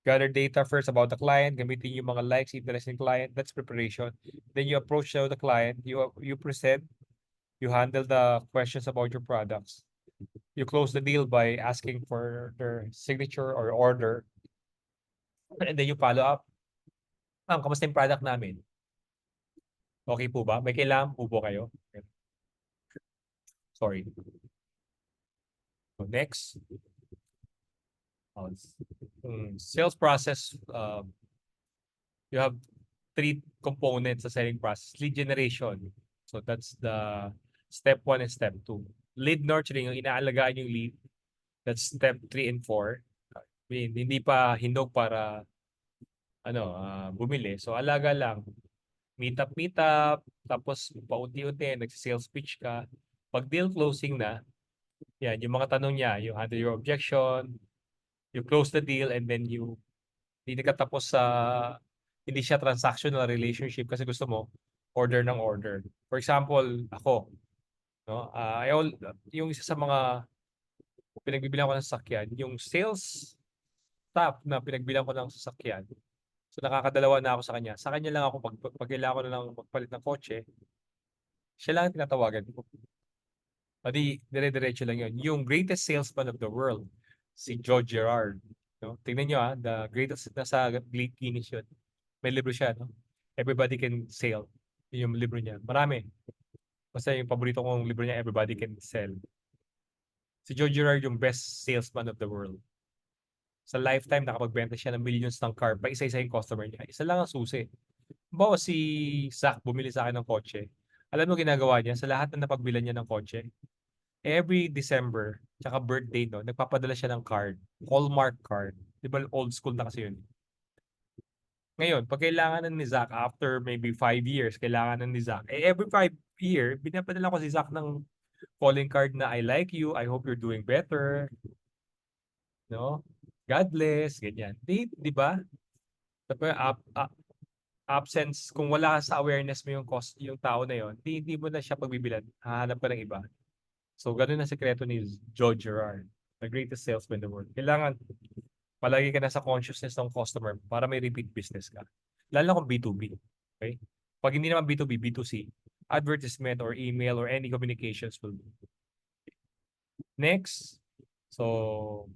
Gather data first about the client, gamitin yung mga likes, interest in client, that's preparation. Then you approach the client, you present, you handle the questions about your products. You close the deal by asking for their signature or order. And then you follow up. Ma'am, kamusta yung product namin? Okay po ba? May kailangan po ba kayo? Sorry. So next. Sales process. You have 3 components sa selling process. Lead generation. So that's the step 1 and step 2. Lead nurturing, yung inaalagaan yung lead. That's step 3 and 4. Hindi pa hinog para bumili. So alaga lang. Meet up, tapos paunti-unti, nagsi-sales pitch ka. Pag deal closing na, yan, yung mga tanong niya, you handle your objection, you close the deal, and then hindi nakatapos hindi siya transactional relationship kasi gusto mo, order ng order. For example, ako, yung isa sa mga pinagbibilang ko ng sasakyan, yung sales staff na pinagbilang ko ng sasakyan, so nakakadalawa na ako sa kanya. Sa kanya lang ako, pag kailangan ko na lang magpalit ng kotse, siya lang ang tinatawagan ko. Pati dire-diretso lang yun. Yung greatest salesman of the world, si Joe Girard. Tingnan nyo the greatest, nasa Guinness yun. May libro siya, Everybody Can Sell. Yun yung libro niya. Marami. Basta yung paborito kong libro niya, Everybody Can Sell. Si Joe Girard yung best salesman of the world. Sa lifetime, nakapagbenta siya ng millions ng car pa isa-isa yung customer niya. Isa lang ang susi. Bawa si Zach bumili sa akin ng kotse. Alam mo ginagawa niya? Sa lahat na napagbilan niya ng kotse, every December, tsaka birthday, nagpapadala siya ng card. Hallmark card. Di ba old school na kasi yun? Ngayon, pag kailangan ni Zach, after maybe 5 years, kailangan ni Zach, every 5 years, binapadala ko si Zach ng calling card na I like you, I hope you're doing better. God bless, ganyan. Di ba? Tapos absence, kung wala sa awareness mo yung tao na yon, hindi mo na siya pagbibilan. Hahanap ka ng iba. So, ganun ang sekreto ni Joe Gerard, the greatest salesman in the world. Kailangan palagi ka nasa consciousness ng customer para may repeat business ka. Lalo na kung B2B. Okay? Pag hindi naman B2B, B2C, advertisement or email or any communications will do. Next, so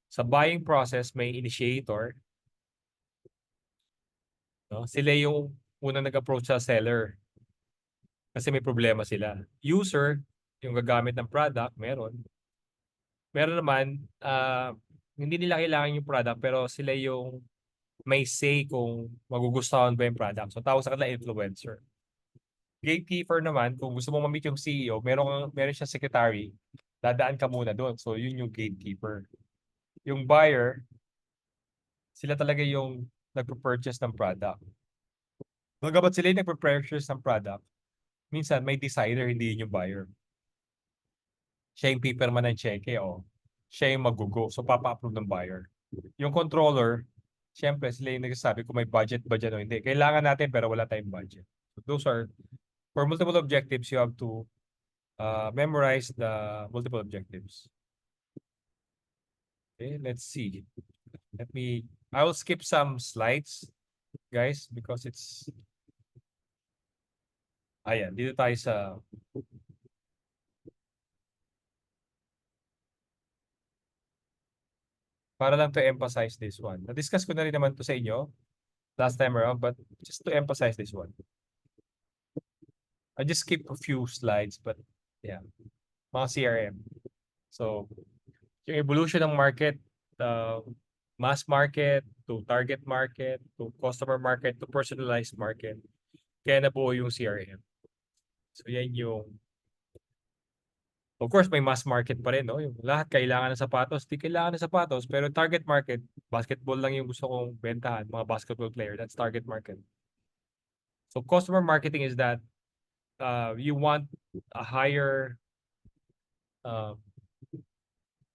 sa buying process may initiator. No? Sila yung unang nag-approach sa seller kasi may problema sila. User, yung gagamit ng product, meron. Meron naman, hindi nila kailangan yung product pero sila yung may say kung magugustuhan ba yung product. So, tawag sa kanila influencer. Gatekeeper naman, kung gusto mo ma-meet yung CEO, meron siya secretary, dadaan ka muna doon. So, yun yung gatekeeper. Yung buyer, sila talaga yung nagpo-purchase ng product. Bagamat sila yung nagpo-purchase ng product, minsan may decider, hindi yun yung buyer. Siya yung pipirma ng cheque o siya yung magugo. So, papa-approve ng buyer. Yung controller, syempre, sila yung nagsasabi kung may budget ba dyan o hindi. Kailangan natin pero wala tayong budget. So, those are, for multiple objectives, you have to memorize the multiple objectives. Okay, let's see. I will skip some slides, guys, because it's, ayan, dito tayo sa, para lang to emphasize this one. Na-discuss ko na rin naman to sa inyo last time around, but just to emphasize this one. I just skip a few slides, but yeah, mga CRM. So, yung evolution ng market, mass market to target market to customer market to personalized market. Kaya nabuo yung CRM. So, yan yung, of course, may mass market pa rin, no? Yung lahat kailangan ng sapatos, di kailangan ng sapatos, pero target market, basketball lang yung gusto kong bentahan, mga basketball player, that's target market. So, customer marketing is that you want a higher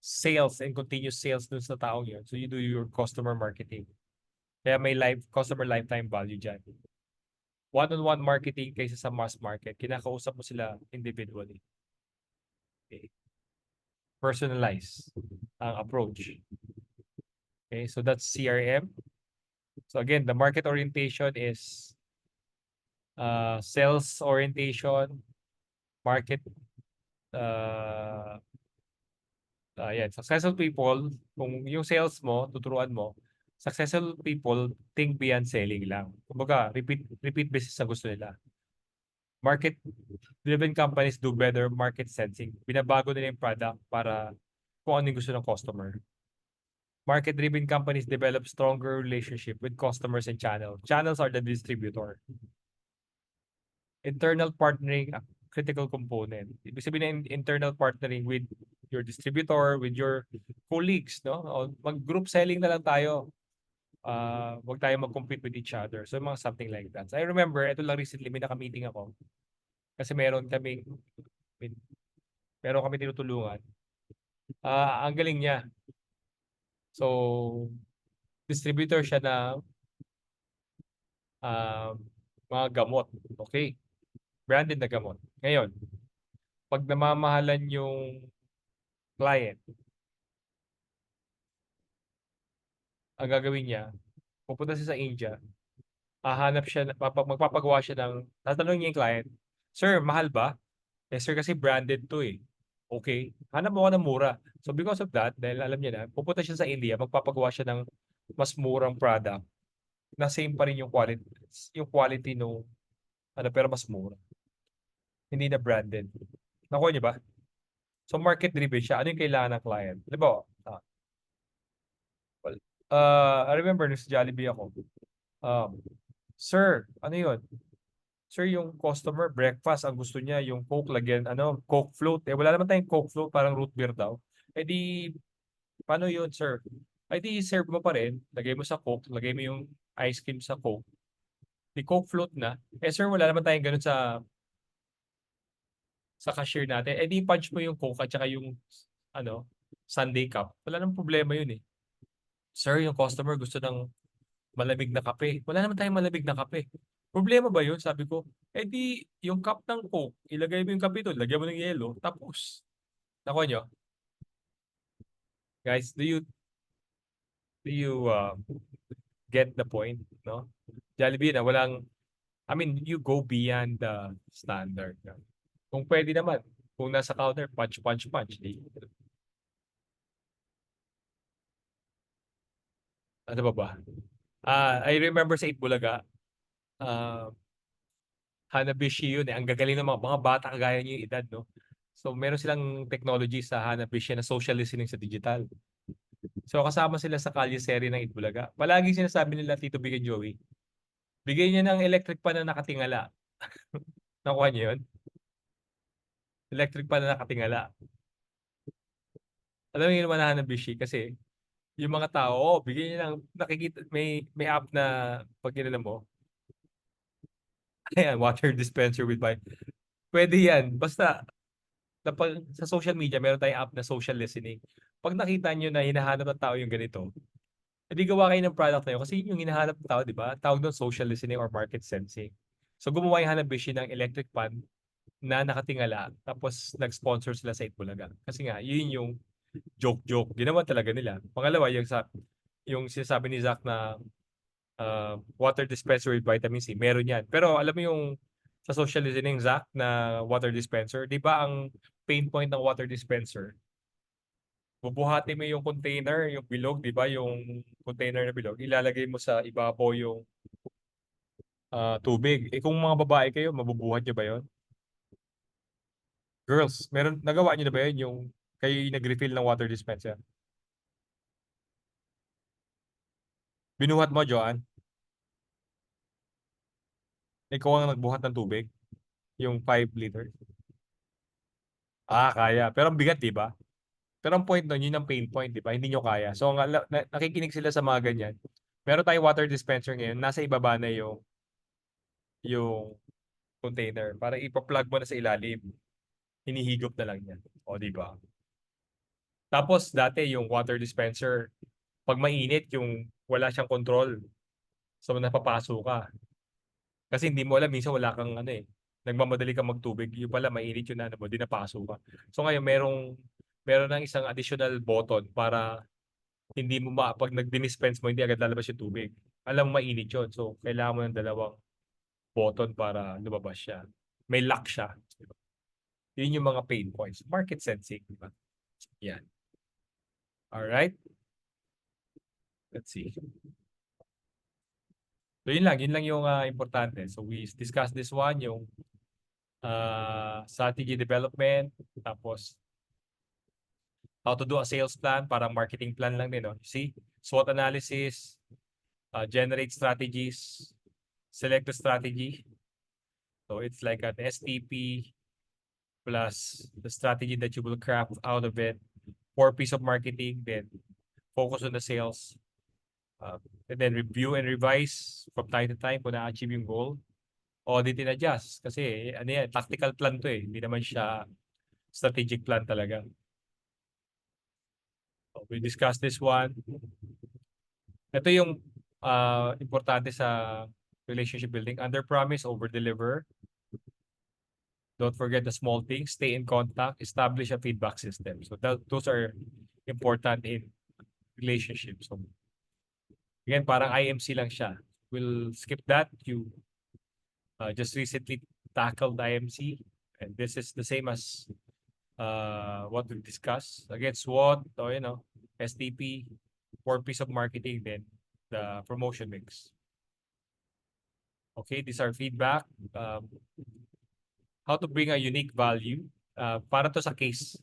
sales and continuous sales dun sa taong yun. So, you do your customer marketing. Kaya may customer lifetime value dyan. One-on-one marketing kaysa sa mass market, kinakausap mo sila individually. Okay. Personalize ang approach. Okay, so that's CRM. So again, the market orientation is sales orientation, market, successful people, kung yung sales mo, tuturuan mo, successful people think beyond selling lang. Kumbaga, repeat business na gusto nila. Market-driven companies do better market sensing. Binabago nila yung product para kung ano yung gusto ng customer. Market-driven companies develop stronger relationship with customers and channels. Channels are the distributor. Internal partnering, a critical component. Ibig sabihin na internal partnering with your distributor, with your colleagues, no? Mag-group selling na lang tayo. Huwag tayo mag-compete with each other. So, mga something like that. So, I remember, ito lang recently, may naka-meeting ako. Kasi meron kami tinutulungan. Ang galing niya. So, distributor siya na mga gamot. Okay. Branded na gamot. Ngayon, pag namamahalan yung client, ang gagawin niya, pupunta siya sa India, magpapagawa siya ng, tatanungin niya yung client, "Sir, mahal ba?" "Eh, sir, kasi branded to eh." "Okay, hanap mo ako ng mura." So because of that, dahil alam niya na, pupunta siya sa India, magpapagawa siya ng mas murang product na same pa rin yung quality no, pero mas mura. Hindi na branded. Nakuha niyo ba? So market driven siya. Ano yung kailangan ng client? Di ba? I remember nung sa Jollibee ako. "Sir, ano yun? Sir, yung customer breakfast, ang gusto niya yung Coke lagyan, Coke float. Eh, wala naman tayong Coke float, parang root beer daw. Eh di, paano yun, sir? Eh di, serve mo pa rin. Lagay mo sa Coke, lagay mo yung ice cream sa Coke. Di Coke float na. Eh sir, wala naman tayong ganun sa cashier natin. Eh di, punch mo yung Coke at saka yung, Sunday cup. Wala namang problema yun eh. Sir, yung customer gusto ng malamig na kape. Wala naman tayong malamig na kape. Problema ba yun? Sabi ko, eh di, yung cup ng Coke, ilagay mo yung kape doon, lagyan mo ng yelo, tapos, Nakuha nyo? Guys, do you get the point, no? Jollibee na walang, I mean, you go beyond the standard. No? Kung pwede naman, kung nasa counter, punch, punch, punch. Ano ba ba? I remember sa Itbulaga, uh, Hanabishi yun eh. Ang gagaling ng mga bata kagaya niyo yung edad, no? So, meron silang technology sa Hanabishi na social listening sa digital. So, kasama sila sa kalye serie ng Itbulaga. Palagi sinasabi nila, Tito Big and Joey, bigay niya ng electric pan na nakatingala. Nakuha niyo yun? Electric pan na nakatingala. Alam mo yung manahan ng Bishi kasi yung mga tao, bigyan niya ng nakikita, may app na pag ginano mo, ayan, water dispenser with bike. Pwede yan. Basta sa social media, meron tayong app na social listening. Pag nakita nyo na hinahanap ng tao yung ganito, edi gawa kayo ng product na yun kasi yun yung hinahanap ng tao, di ba? Tawag doon social listening or market sensing. So gumawa yung Hanabishi ng electric pan na nakatingala tapos nag-sponsor sila sa Itbulaga. Kasi nga, yun yung joke-joke. Ginawa talaga nila. Pangalawa, yung sinasabi ni Zach na water dispenser with vitamin C, meron yan. Pero alam mo yung sa social listening, Zach, na water dispenser, di ba ang pain point ng water dispenser? Bubuhati mo yung container, yung bilog, di ba? Yung container na bilog, ilalagay mo sa ibabaw yung tubig. Eh kung mga babae kayo, mabubuhat nyo ba yun? Girls, nagawa nyo na ba yun yung kayo yung nag-refill ng water dispenser? Binuhat mo, Joanne? Ikaw ang nagbuhat ng tubig? Yung 5 liter? Kaya. Pero ang bigat, di ba? Pero ang point nun, yun ang pain point, di ba? Hindi nyo kaya. So, nakikinig sila sa mga ganyan. Meron tayong water dispenser ngayon, nasa ibaba na yung container para ipa-plug mo na sa ilalim. Hinihigop na lang yan. O, di ba? Tapos, dati yung water dispenser, pag mainit, yung wala siyang control. So, napapaso ka. Kasi hindi mo alam, minsan wala kang nagmamadali kang magtubig. Yung pala, mainit yun na, di napaso ka. So, ngayon, meron ng isang additional button para hindi mo pag nag-dispense mo, hindi agad lalabas yung tubig. Alam mo, mainit yun. So, kailangan mo ng dalawang button para lumabas siya. May lock siya. Yun yung mga pain points. Market sensing, di ba? Yan. Alright? Let's see. So, yun lang yung importante. So, we discussed this one, yung strategy development, tapos how to do a sales plan, parang marketing plan lang din, no? See? SWOT analysis, generate strategies, select the strategy. So it's like an STP plus the strategy that you will craft out of it, 4 piece of marketing, then focus on the sales, and then review and revise from time to time kung na-achieve yung goal. Audit and adjust. Kasi tactical plan to eh. Hindi naman siya strategic plan talaga. So, we discussed this one. Ito yung importante sa relationship building. Under promise, over deliver. Don't forget the small things. Stay in contact. Establish a feedback system. So those are important in relationships. So again, parang IMC lang siya. We'll skip that. You just recently tackled IMC. And this is the same as what we discussed. Again, SWOT, STP, 4 piece of marketing, then the promotion mix. Okay, these are feedback. How to bring a unique value. Para to sa case.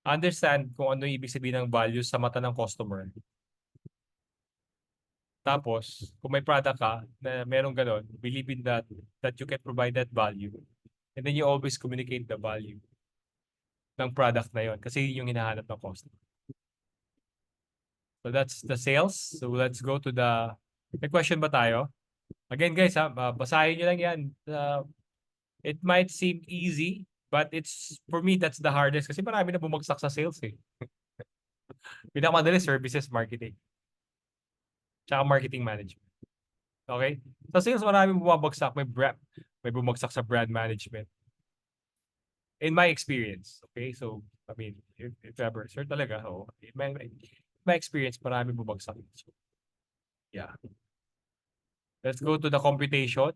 Understand kung ano ibig sabihin ng value sa mata ng customer. Tapos, kung may product ka na merong ganon, believe in that you can provide that value. And then you always communicate the value ng product na yon kasi yun yung hinahanap ng customer. So that's the sales. So let's go to may question ba tayo? Again guys, basahin nyo lang yan. It might seem easy, but for me, that's the hardest kasi marami na bumagsak sa sales eh. Pinakamadali, services, marketing. Tsaka marketing management. Okay? Sa sales, marami bumabagsak. May bumagsak sa brand management. In my experience. Okay? So, I mean, if ever, sure talaga, in my experience, marami bumagsak. So, yeah. Let's go to the computation.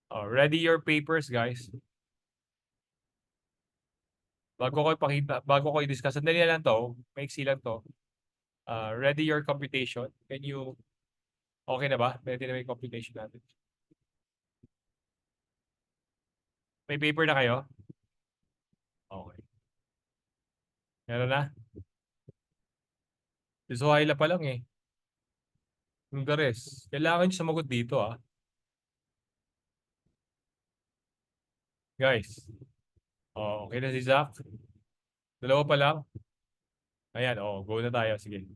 Ready your papers, guys. Bago ko i-discuss, sandali lang to, maiksi lang to. Ready your computation. Okay na ba? Ready na yung computation natin. May paper na kayo? Okay. Meron na? Si Suhaila pa lang eh. Yung the rest. Kailangan nyo sumagot dito ah. Guys. Okay na si Zach? Dalawa pa lang? Ayan, go na tayo. Sige.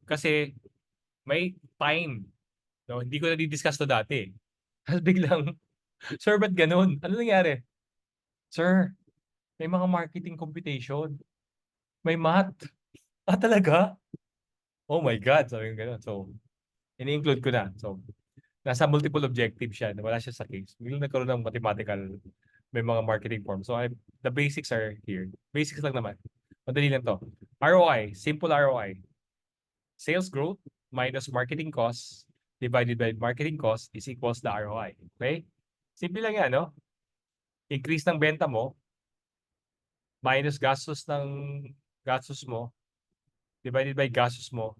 Kasi may time. No, hindi ko na di-discuss to dati. Tapos biglang, sir, ba't ganun? Ano nangyari? Sir, may mga marketing computation. May math. Talaga? Oh my God, sabi ko gano'n. So, ini-include ko na. So, nasa multiple objective siya. Wala siya sa case. Biglang nagkaroon ng mathematical, may mga marketing form. So, the basics are here. Basics lang naman. Madali lang to. ROI, simple ROI. Sales growth minus marketing costs divided by marketing cost is equals the ROI. Okay? Simple lang yan, no? Increase ng benta mo minus gastos mo divided by gastos mo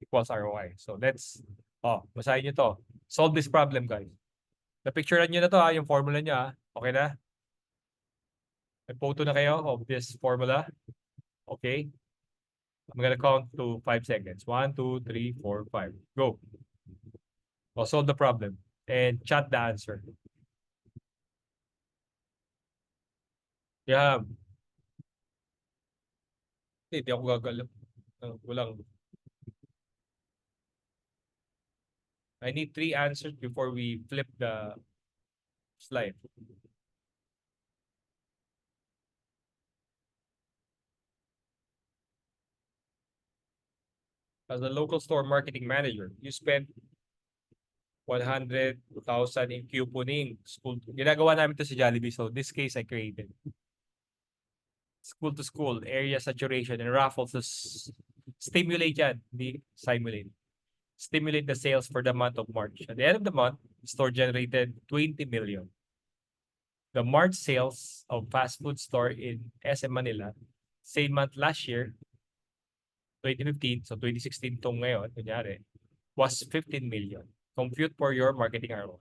equals ROI. So let's, basahin nyo to. Solve this problem, guys. Napicturean nyo na to, yung formula nyo, Okay na? May photo na kayo of this formula? Okay? I'm gonna count to 5 seconds. 1, 2, 3, 4, 5. Go. Solve the problem and chat the answer. Yeah. Hindi ako gagalaw. Walang. I need 3 answers before we flip the slide. As a local store marketing manager, you spent 100,000 in couponing. Ginagawa namin to sa Jollibee. So this case I created. School to school, area saturation, and raffles to stimulate yan, hindi simulate. Stimulate the sales for the month of March. At the end of the month, the store generated 20 million. The March sales of fast food store in SM Manila, same month last year, 2015, so 2016 tong ngayon, kunyari, was 15 million. Compute for your marketing ROI.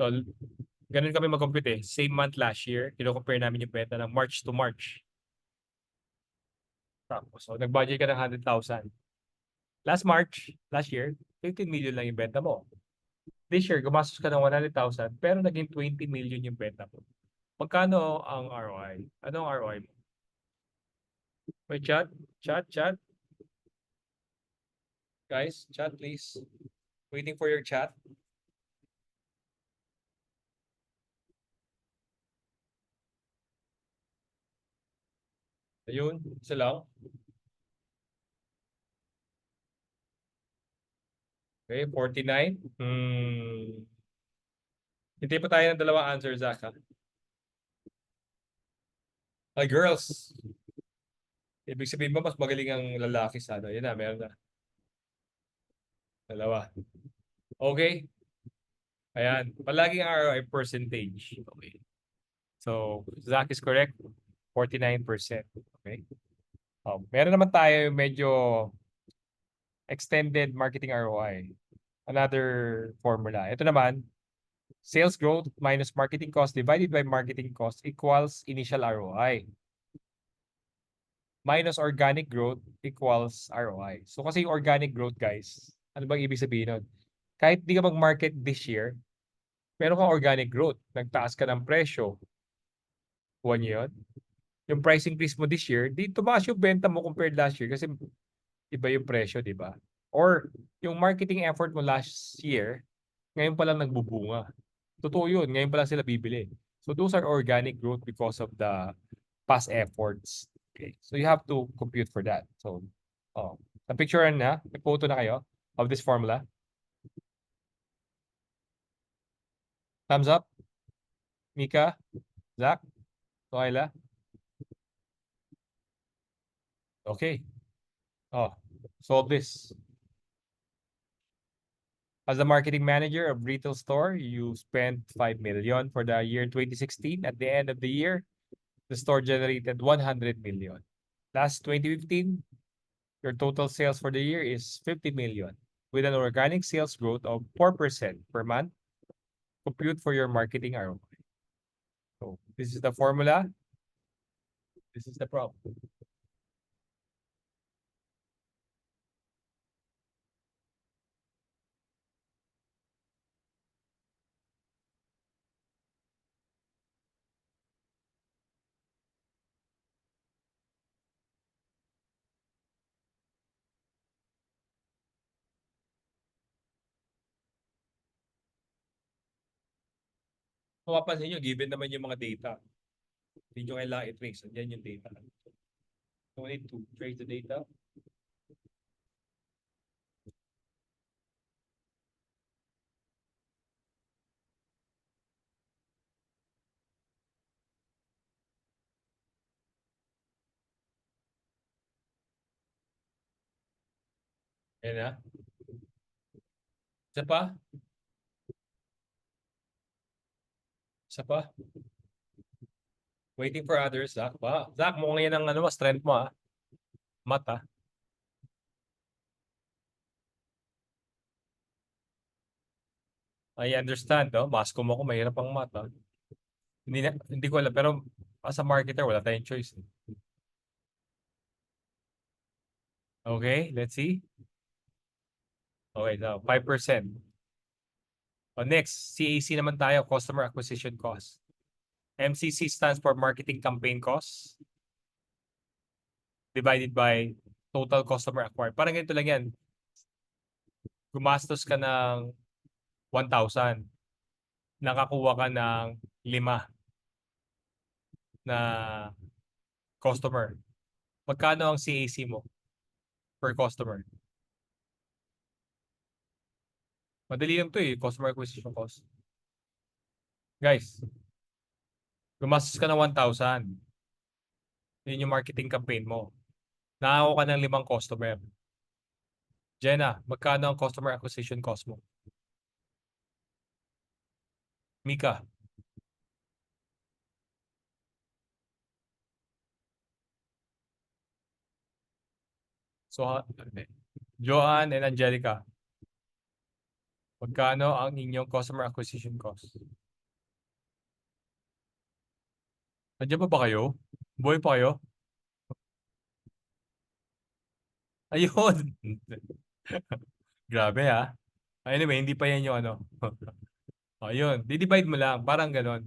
So, ganun kami mag-compute eh. Same month last year, kino-compare namin yung benta ng March to March. Tapos, so nag-budget ka ng 100,000. Last year, 15 million lang yung benta mo. This year, gumastos ka ng 100,000, pero naging 20 million yung benta mo. Magkano ang ROI? Ano ang ROI mo? May chat? Chat? Guys, chat please. Waiting for your chat. Ayun, isa lang. Okay, 49. Hindi pa tayo ng dalawang answer, Zach, ha? Ay, girls. Ibig sabihin ba mas magaling ang lalaki sa ano? Yan na, meron na. Dalawa. Okay. Ayan. Palaging ROI percentage. Okay. So, Zach is correct. 49%. Okay. Meron naman tayo medyo extended marketing ROI. Another formula. Ito naman, sales growth minus marketing cost divided by marketing cost equals initial ROI. Minus organic growth equals ROI. So kasi yung organic growth, guys, ano bang ibig sabihin nun? Kahit di ka mag-market this year, meron kang organic growth. Nagtaas ka ng presyo. Kuha niyo yun. Yung price increase mo this year, di tumaas yung benta mo compared last year kasi iba yung presyo, di ba? Or yung marketing effort mo last year, ngayon pa lang nagbubunga. Totoo yun, ngayon pa lang sila bibili. So those are organic growth because of the past efforts. Okay. So you have to compute for that. So, na-picturean na, may photo na kayo of this formula. Thumbs up? Mika? Zach? Toyla? Okay. Oh, solve this. As a marketing manager of retail store, you spent 5 million for the year 2016. At the end of the year, the store generated 100 million. Last 2015, your total sales for the year is 50 million with an organic sales growth of 4% per month. Compute for your marketing ROI. So this is the formula. This is the problem. Kung mapapansin nyo, given naman yung mga data. Hindi nyo kailangan i-trace. Andiyan yung data. No need to trace the data. Ayan na. Isa pa? Isa pa? Waiting for others, Zach. Zach, mukhang yan ang strength mo, Math, I understand, Mas mo ako, mahirap ang math, Hindi ko alam, pero as a marketer, wala tayong choice. Okay, let's see. Okay, now 5%. Next, CAC naman tayo, Customer Acquisition Cost. MCC stands for Marketing Campaign Cost divided by total customer acquired. Parang ganito lang yan. Gumastos ka ng 1,000. Nakakuha ka ng 5 na customer. Magkano ang CAC mo per customer? Madali lang to customer acquisition cost. Guys, gumastos ka ng 1,000. Yun yung marketing campaign mo. Nakakuha ka ng 5 customer. Jenna, magkano ang customer acquisition cost mo? Mika. So, Joanne and Angelica. Magkano ang inyong customer acquisition cost? Nandiyan pa ba kayo? Buhay pa kayo? Ayun. Grabe Anyway, hindi pa yan yung Ayun, di-divide mo lang, parang ganon.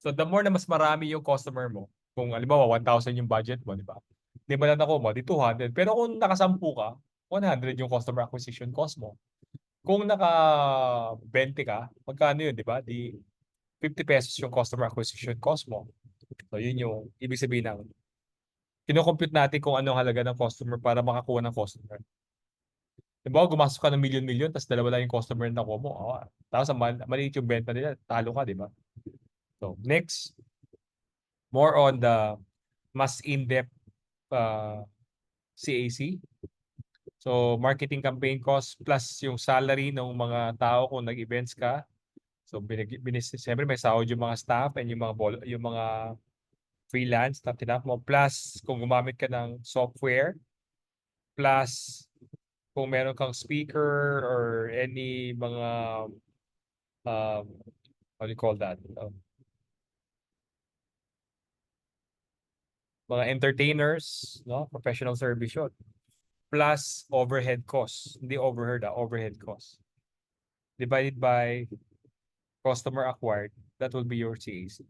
So the more na mas marami yung customer mo, kung halimbawa 1,000 yung budget mo, di ba? Di ba lang ako mo, di 200. Pero kung nakasampu ka, 100 yung customer acquisition cost mo. Kung naka 20 ka, magkano yun, di ba? Di 50 pesos yung customer acquisition cost mo. So yun yung ibig sabihin ng kino-compute natin kung anong halaga ng customer para makakuha ng customer. Diba, gumastos ka ng milyon-milyon, tapos dalawa lang yung customer na nakuha mo. Tapos maliit yung benta nila, talo ka, di ba? So, next, more on the mas in-depth CAC. So, marketing campaign cost plus yung salary ng mga tao kung nag-events ka. So, siyempre may sahod yung mga staff and yung mga freelance na tinap mo. Plus, kung gumamit ka ng software. Plus, kung meron kang speaker or any mga what do you call that? Mga entertainers, professional service yun. Plus overhead costs. Hindi overhead, overhead costs. Divided by customer acquired, that will be your CAC.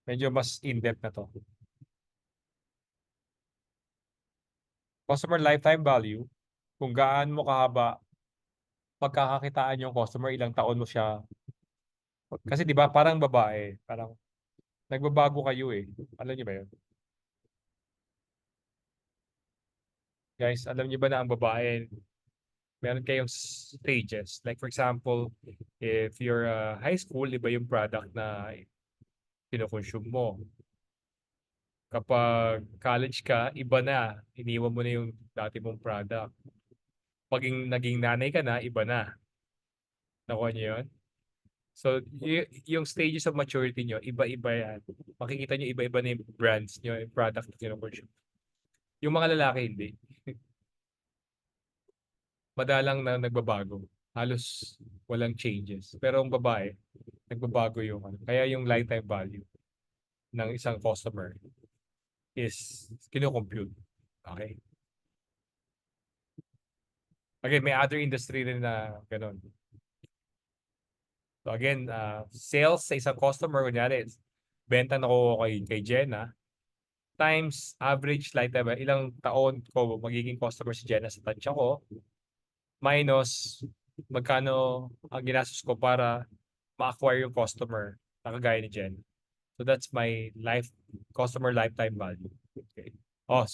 Medyo mas in-depth na to. Customer lifetime value, kung gaano mo kahaba pagkakakitaan yung customer, ilang taon mo siya. Kasi di ba parang babae, parang nagbabago kayo Alam niyo ba yun? Guys, alam niyo ba na ang babae Meron kayong stages. Like for example, if you're high school, iba yung product na kinokonsume mo. Kapag college ka, iba na. Iniwan mo na yung dati mong product. Pag naging nanay ka na, iba na. Nakuha niyo yun? So, yung stages of maturity nyo, iba-iba yan. Makikita nyo, iba-iba na yung brands nyo, yung product na kinokonsume. Yung mga lalaki, hindi. Madalang na nagbabago. Halos walang changes. Pero ang babae, nagbabago yung ano. Kaya yung lifetime value ng isang customer is kino-compute. Okay? Again, may other industry rin na ganun. So again, sales sa isang customer, kunyari, benta na ko kay Jenna, times average lifetime, ilang taon ko magiging customer si Jenna sa tansya ko, minus magkano ang ginastos ko para ma-acquire yung customer na kagaya ni Jenna. So that's my customer lifetime value. Okay. Oh,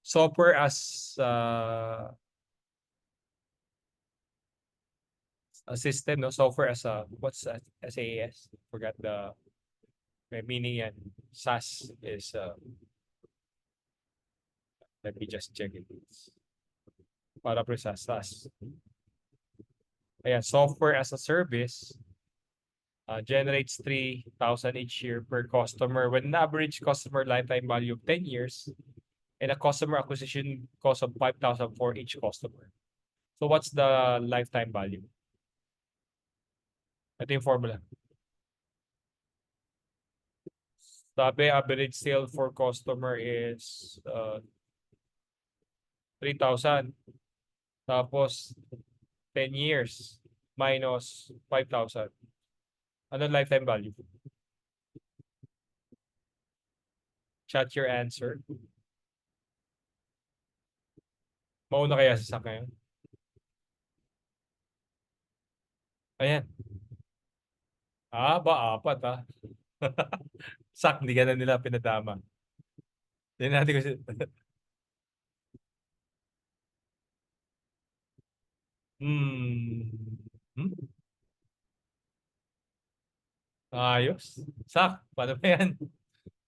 software as a system, no? Software as a, what's that? SaaS? Forgot the meaning yan. SaaS is, let me just check it. Para po sa SaaS. Ayan, software as a service generates 3,000 each year per customer with an average customer lifetime value of 10 years and a customer acquisition cost of 5,000 for each customer. So what's the lifetime value? Ito yung formula. Sabi, average sale for customer is 3,000. Tapos, 10 years minus 5,000. Anong lifetime value? Chat your answer. Mauna kaya sa ngayon? Ayan. Apat ah. Sak, hindi ka na nila pinadama. Hindi natin kasi. Ayos. Sak, paano ba yan?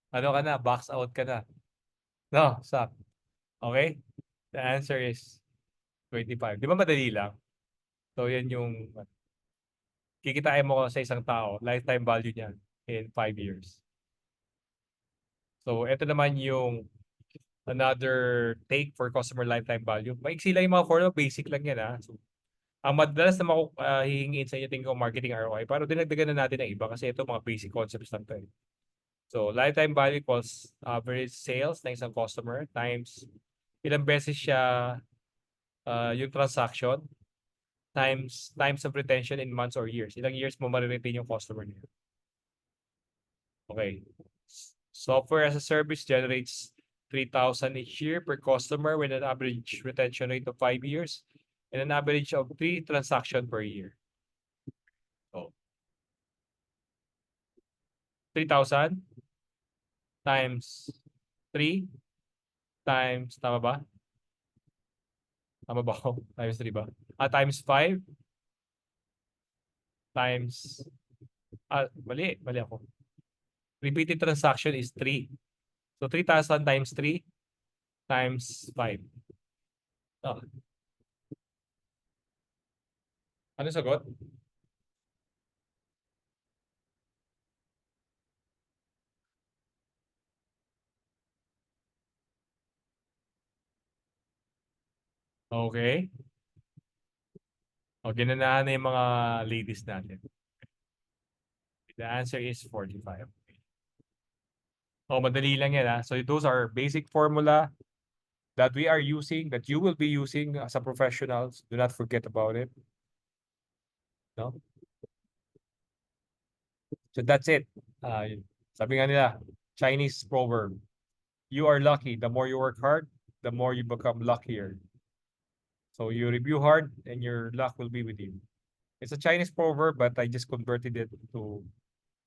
Ano ka na? Box out ka na. No, sak. Okay? The answer is 25. Di ba madali lang? So, yan yung kikitain mo sa isang tao, lifetime value niya in 5 years. So, ito naman yung another take for customer lifetime value. Maiksi lang yung mga formula, basic lang yan ha. So, ang madalas na hihingin sa inyo tingin ko marketing ROI, pero dinagdagan na natin ang iba kasi ito mga basic concepts lang to. So, lifetime value equals average sales ng isang customer times ilang beses siya yung transaction times of retention in months or years. Ilang years mo ma-retain yung customer niya. Okay. Software as a service generates 3,000 each year per customer with an average retention rate of 5 years and an average of 3 transactions per year. So, 3,000 times 3 times, tama ba? Tama ba ako? Times 3 ba? Times 5 times, mali ako. Repeated transaction is 3. So, 3,000 times 3 times 5. Oh. Ano sagot? Okay. O, ginanahan na yung mga ladies natin. The answer is 45. Oh, madali lang yan ha. So, those are basic formula that we are using, that you will be using as a professionals. Do not forget about it. No? So, that's it. Sabi nga nila, Chinese proverb, you are lucky. The more you work hard, the more you become luckier. So, you review hard and your luck will be with you. It's a Chinese proverb, but I just converted it to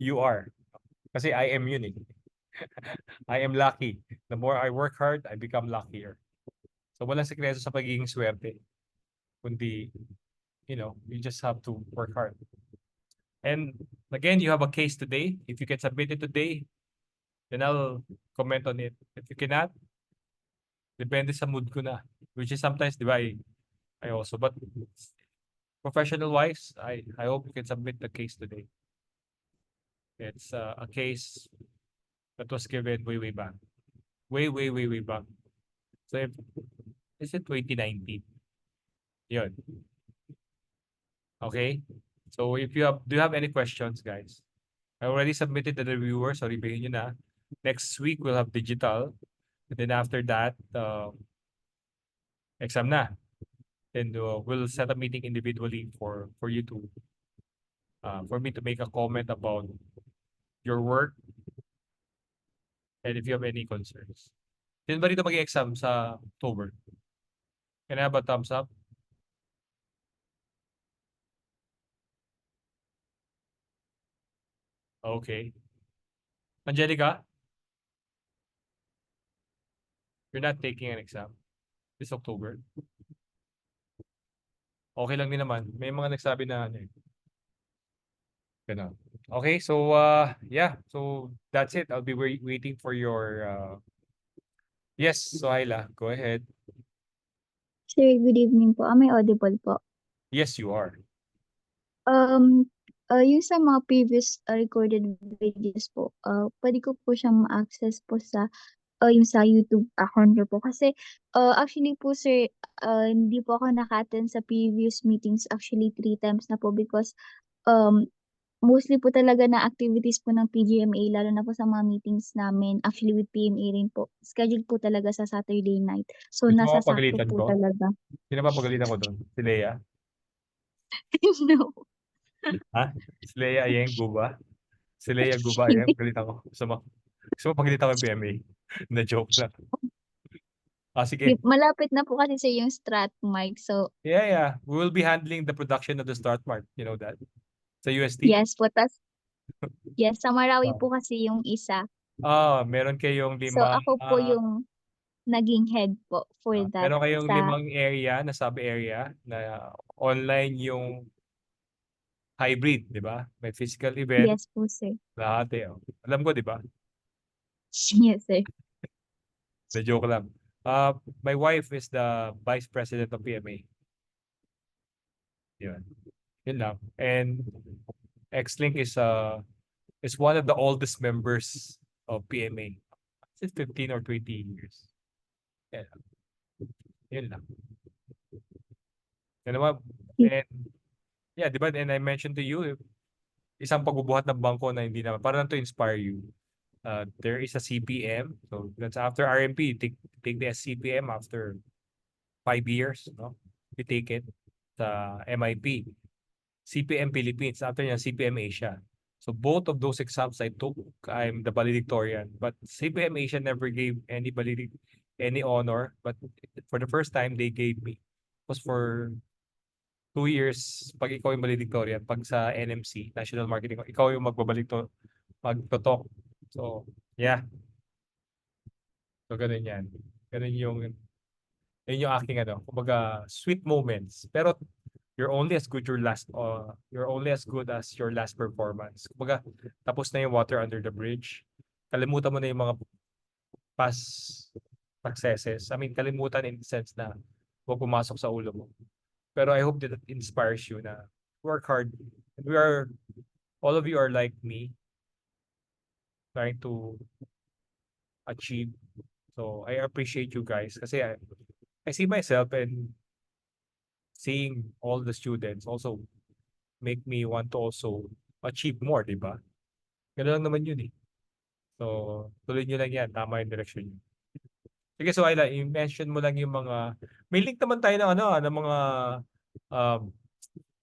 you are. Kasi I am unique. I am lucky. The more I work hard, I become luckier. So walang sekreto sa pagiging swerte. kundi, you just have to work hard. And again, you have a case today. If you can submit it today, then I'll comment on it. If you cannot, depende sa mood ko na. Which is sometimes, di ba, I also. But professional-wise, I hope you can submit the case today. It's a case that was given way back. Way back. So, is it 2019? Yun. Okay? So, do you have any questions, guys? I already submitted to the reviewer, so reviewin nyo na. Next week, we'll have digital. And then after that, exam na. And we'll set a meeting individually for you to, for me to make a comment about your work and if you have any concerns. Sino ba dito mag-exam sa October? Can I have a thumbs up? Okay. Angelica? You're not taking an exam this October? Okay lang din naman. May mga nagsabi na ano eh. Ganun. Okay, so yeah. So that's it. I'll be waiting for your yes, Sohaila, go ahead. Sir, good evening po. Am I audible po? Yes, you are. Yung sa mga previous recorded videos po, pwede ko po siyang ma-access po sa yung sa YouTube account niyo po. Kasi actually po sir, hindi po ako naka-attend sa previous meetings actually 3 times na po because mostly po talaga na activities po ng PGMA, lalo na po sa mga meetings namin, actually with PMA rin po. Schedule po talaga sa Saturday night. So, Gusto mo nasa sakto mapagalitan po ko? talaga. Sino ba pagalitan ko doon? Si Leia? No. Ha? Si Leia Ayeng Guba? Si Leia Guba Ayeng, pagalitan ko. Gusto mo pagalitan ko yung PMA? Na-joke lang. Sige. Malapit na po kasi sir yung Strat mic. So, Yeah. We will be handling the production of the Start Mart. You know that? Sa UST? yes po. Yes, sa Marawi Ah. po kasi yung isa. Meron kayong So, 5. ako po yung naging head po for that. Meron kayong Sa, 5 area na sub-area na online yung hybrid, di ba? May physical event, yes po sir. lahat eh. Alam ko, di ba? Yes sir. Na-joke lang. My wife is the vice president of PMA. Yun lang. And Xlink is one of the oldest members of PMA. Since 15 or 20 years. Yeah. Yun lang. Yan naman. And yeah, di ba? And I mentioned to you, isang pagbubuhat ng bangko na hindi naman, para lang to inspire you. There is a CPM. So that's after RMP, take the SCPM after 5 years, no? We take it sa MIP. CPM Philippines, after niya CPM Asia. So both of those exams I took, I'm the valedictorian. But CPM Asia never gave any honor. But for the first time, they gave me. It was for 2 years pag ikaw yung valedictorian. Pag sa NMC, National Marketing, ikaw yung magtotalk. So, yeah. So, ganun yan. Ganun yung aking kumbaga, sweet moments. Pero, you're only as good as your last performance. Kumbaga, tapos na yung water under the bridge. Kalimutan mo na yung mga past successes. I mean, kalimutan in the sense na huwag pumasok sa ulo mo. Pero I hope that it inspires you na work hard. All of you are like me, trying to achieve. So I appreciate you guys kasi I see myself and seeing all the students also make me want to also achieve more, di ba? Ganun lang naman yun eh. So, tuloy nyo lang yan. Tama yung direction nyo. Sige, so Ayla, i-mention mo lang yung mga, may link naman tayo ng ng mga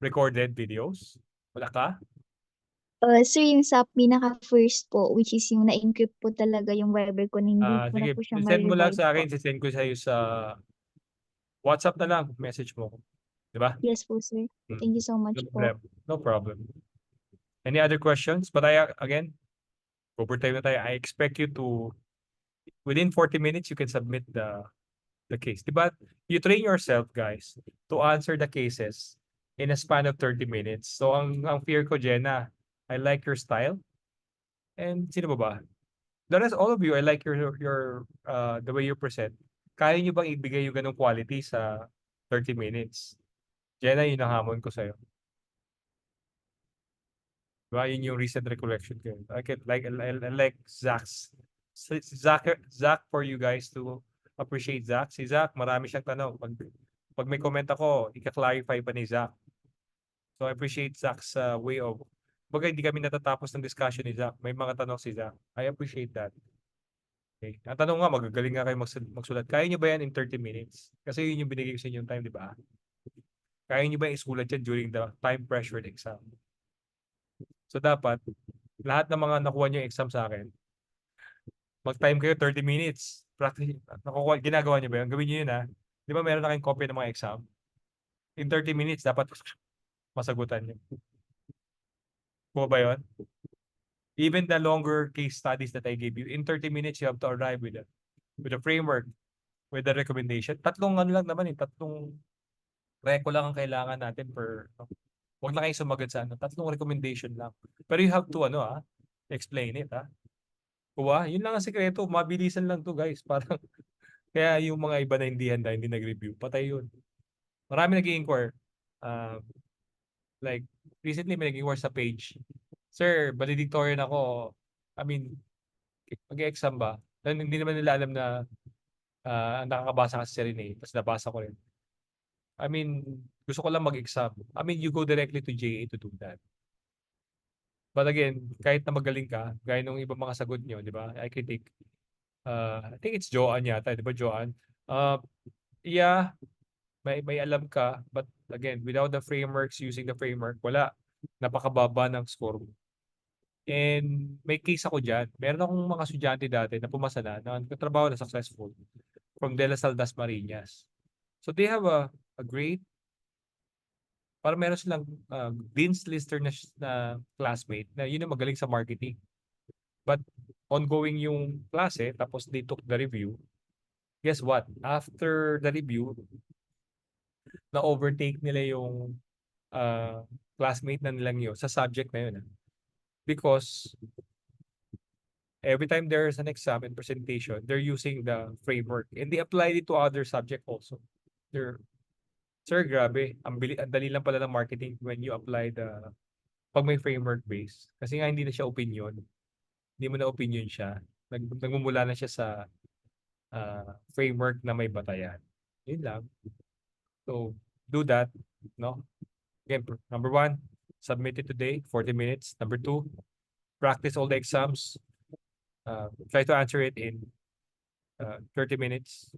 recorded videos. Wala ka? sir, yung sa pinaka-first po, which is yung na-encrypt po talaga yung Viber ko, hindi ko na Sige, po siya send mo lang ma-revive sa po. akin, send ko sa iyo sa WhatsApp na lang, message mo. Di ba? Yes po, sir. Thank you so much No po. problem. No problem. Any other questions? But again, overtime na tayo. I expect you to, within 40 minutes, you can submit the the case. Diba? You train yourself, guys, to answer the cases in a span of 30 minutes. So, ang fear ko, Jenna, I like your style. And sino ba ba? The rest, all of you, I like your the way you present. Kaya nyo bang ibigay yung ganong quality sa 30 minutes? Jenna, yun ang hamon ko sa'yo. Diba? Yun yung recent recollection ko. I like Zach's. Zach, for you guys to appreciate Zach. Si Zach, marami siyang tanong. Pag may comment ako, ika-clarify pa ni Zach. So I appreciate Zach's way of, baga hindi kami natatapos ng discussion ni Zach. May mga tanong si Zach. I appreciate that. Okay. Ang tanong nga, magagaling nga kayo magsulat. Kaya nyo ba yan in 30 minutes? Kasi yun yung binigay ko sa inyo yung time, di ba? Kaya nyo ba yung isulat yan during the time-pressured exam? So dapat, lahat ng mga nakuha nyo yung exam sa akin, mag-time kayo 30 minutes. Practice, ginagawa nyo ba yun? Gawin nyo yun, ha? Di ba meron na kayong copy ng mga exam? In 30 minutes, dapat masagutan nyo. Kuha ba yun? Even the longer case studies that I gave you, in 30 minutes, you have to arrive with a framework, with a recommendation. Tatlong ano lang naman, tatlong reco lang ang kailangan natin per, huwag na kayong sumagot sa ano, tatlong recommendation lang. Pero you have to, explain it, Kuha, yun lang ang sekreto, mabilisan lang to, guys. Parang, kaya yung mga iba na hindi handa, hindi nag-review, patay yun. Marami nag-i-inquire. Like, recently may nag-inquire sa page. Sir, valedictorian ako. I mean, mag-exam ba? Then, hindi naman nila alam na nakakabasa kasi si Rene. Tapos nabasa ko rin. I mean, gusto ko lang mag-exam. I mean, you go directly to JA to do that. But again, kahit na magaling ka, gaya nung ibang mga sagot nyo, di ba? I critique. I think it's Joanne yata, di ba Joanne? Yeah, may alam ka. But again, without the frameworks, using the framework, wala. Napakababa ng score mo. And may case ako dyan. Meron akong mga estudyante dati na pumasa na nagtatrabaho na successful from De La Salle Dasmariñas. So they have a great, para meron silang Dean's Lister na classmate na yun ang magaling sa marketing. But ongoing yung klase, tapos they took the review. Guess what? After the review, na-overtake nila yung classmate na nilang yun sa subject na yun. Because every time there's an exam and presentation, they're using the framework and they apply it to other subject also. Sir, grabe, ang dali lang pala ng marketing when you apply pag may framework base. Kasi nga hindi na siya opinion. Hindi mo na opinion siya. Nagmumula na siya sa framework na may batayan. Yun lang. So, do that, no? Again, number 1, submit it today, 40 minutes. Number 2, practice all the exams. Try to answer it in 30 minutes.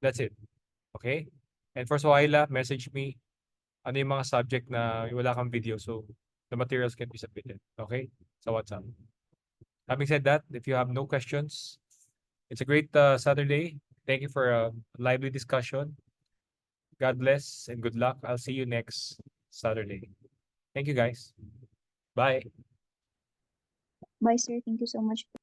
That's it. Okay? And for Swahila, message me ano yung mga subject na wala kang video so the materials can be submitted. Okay? Sa WhatsApp. Having said that, if you have no questions, it's a great Saturday. Thank you for a lively discussion. God bless and good luck. I'll see you next Saturday. Thank you, guys. Bye. Bye, sir. Thank you so much.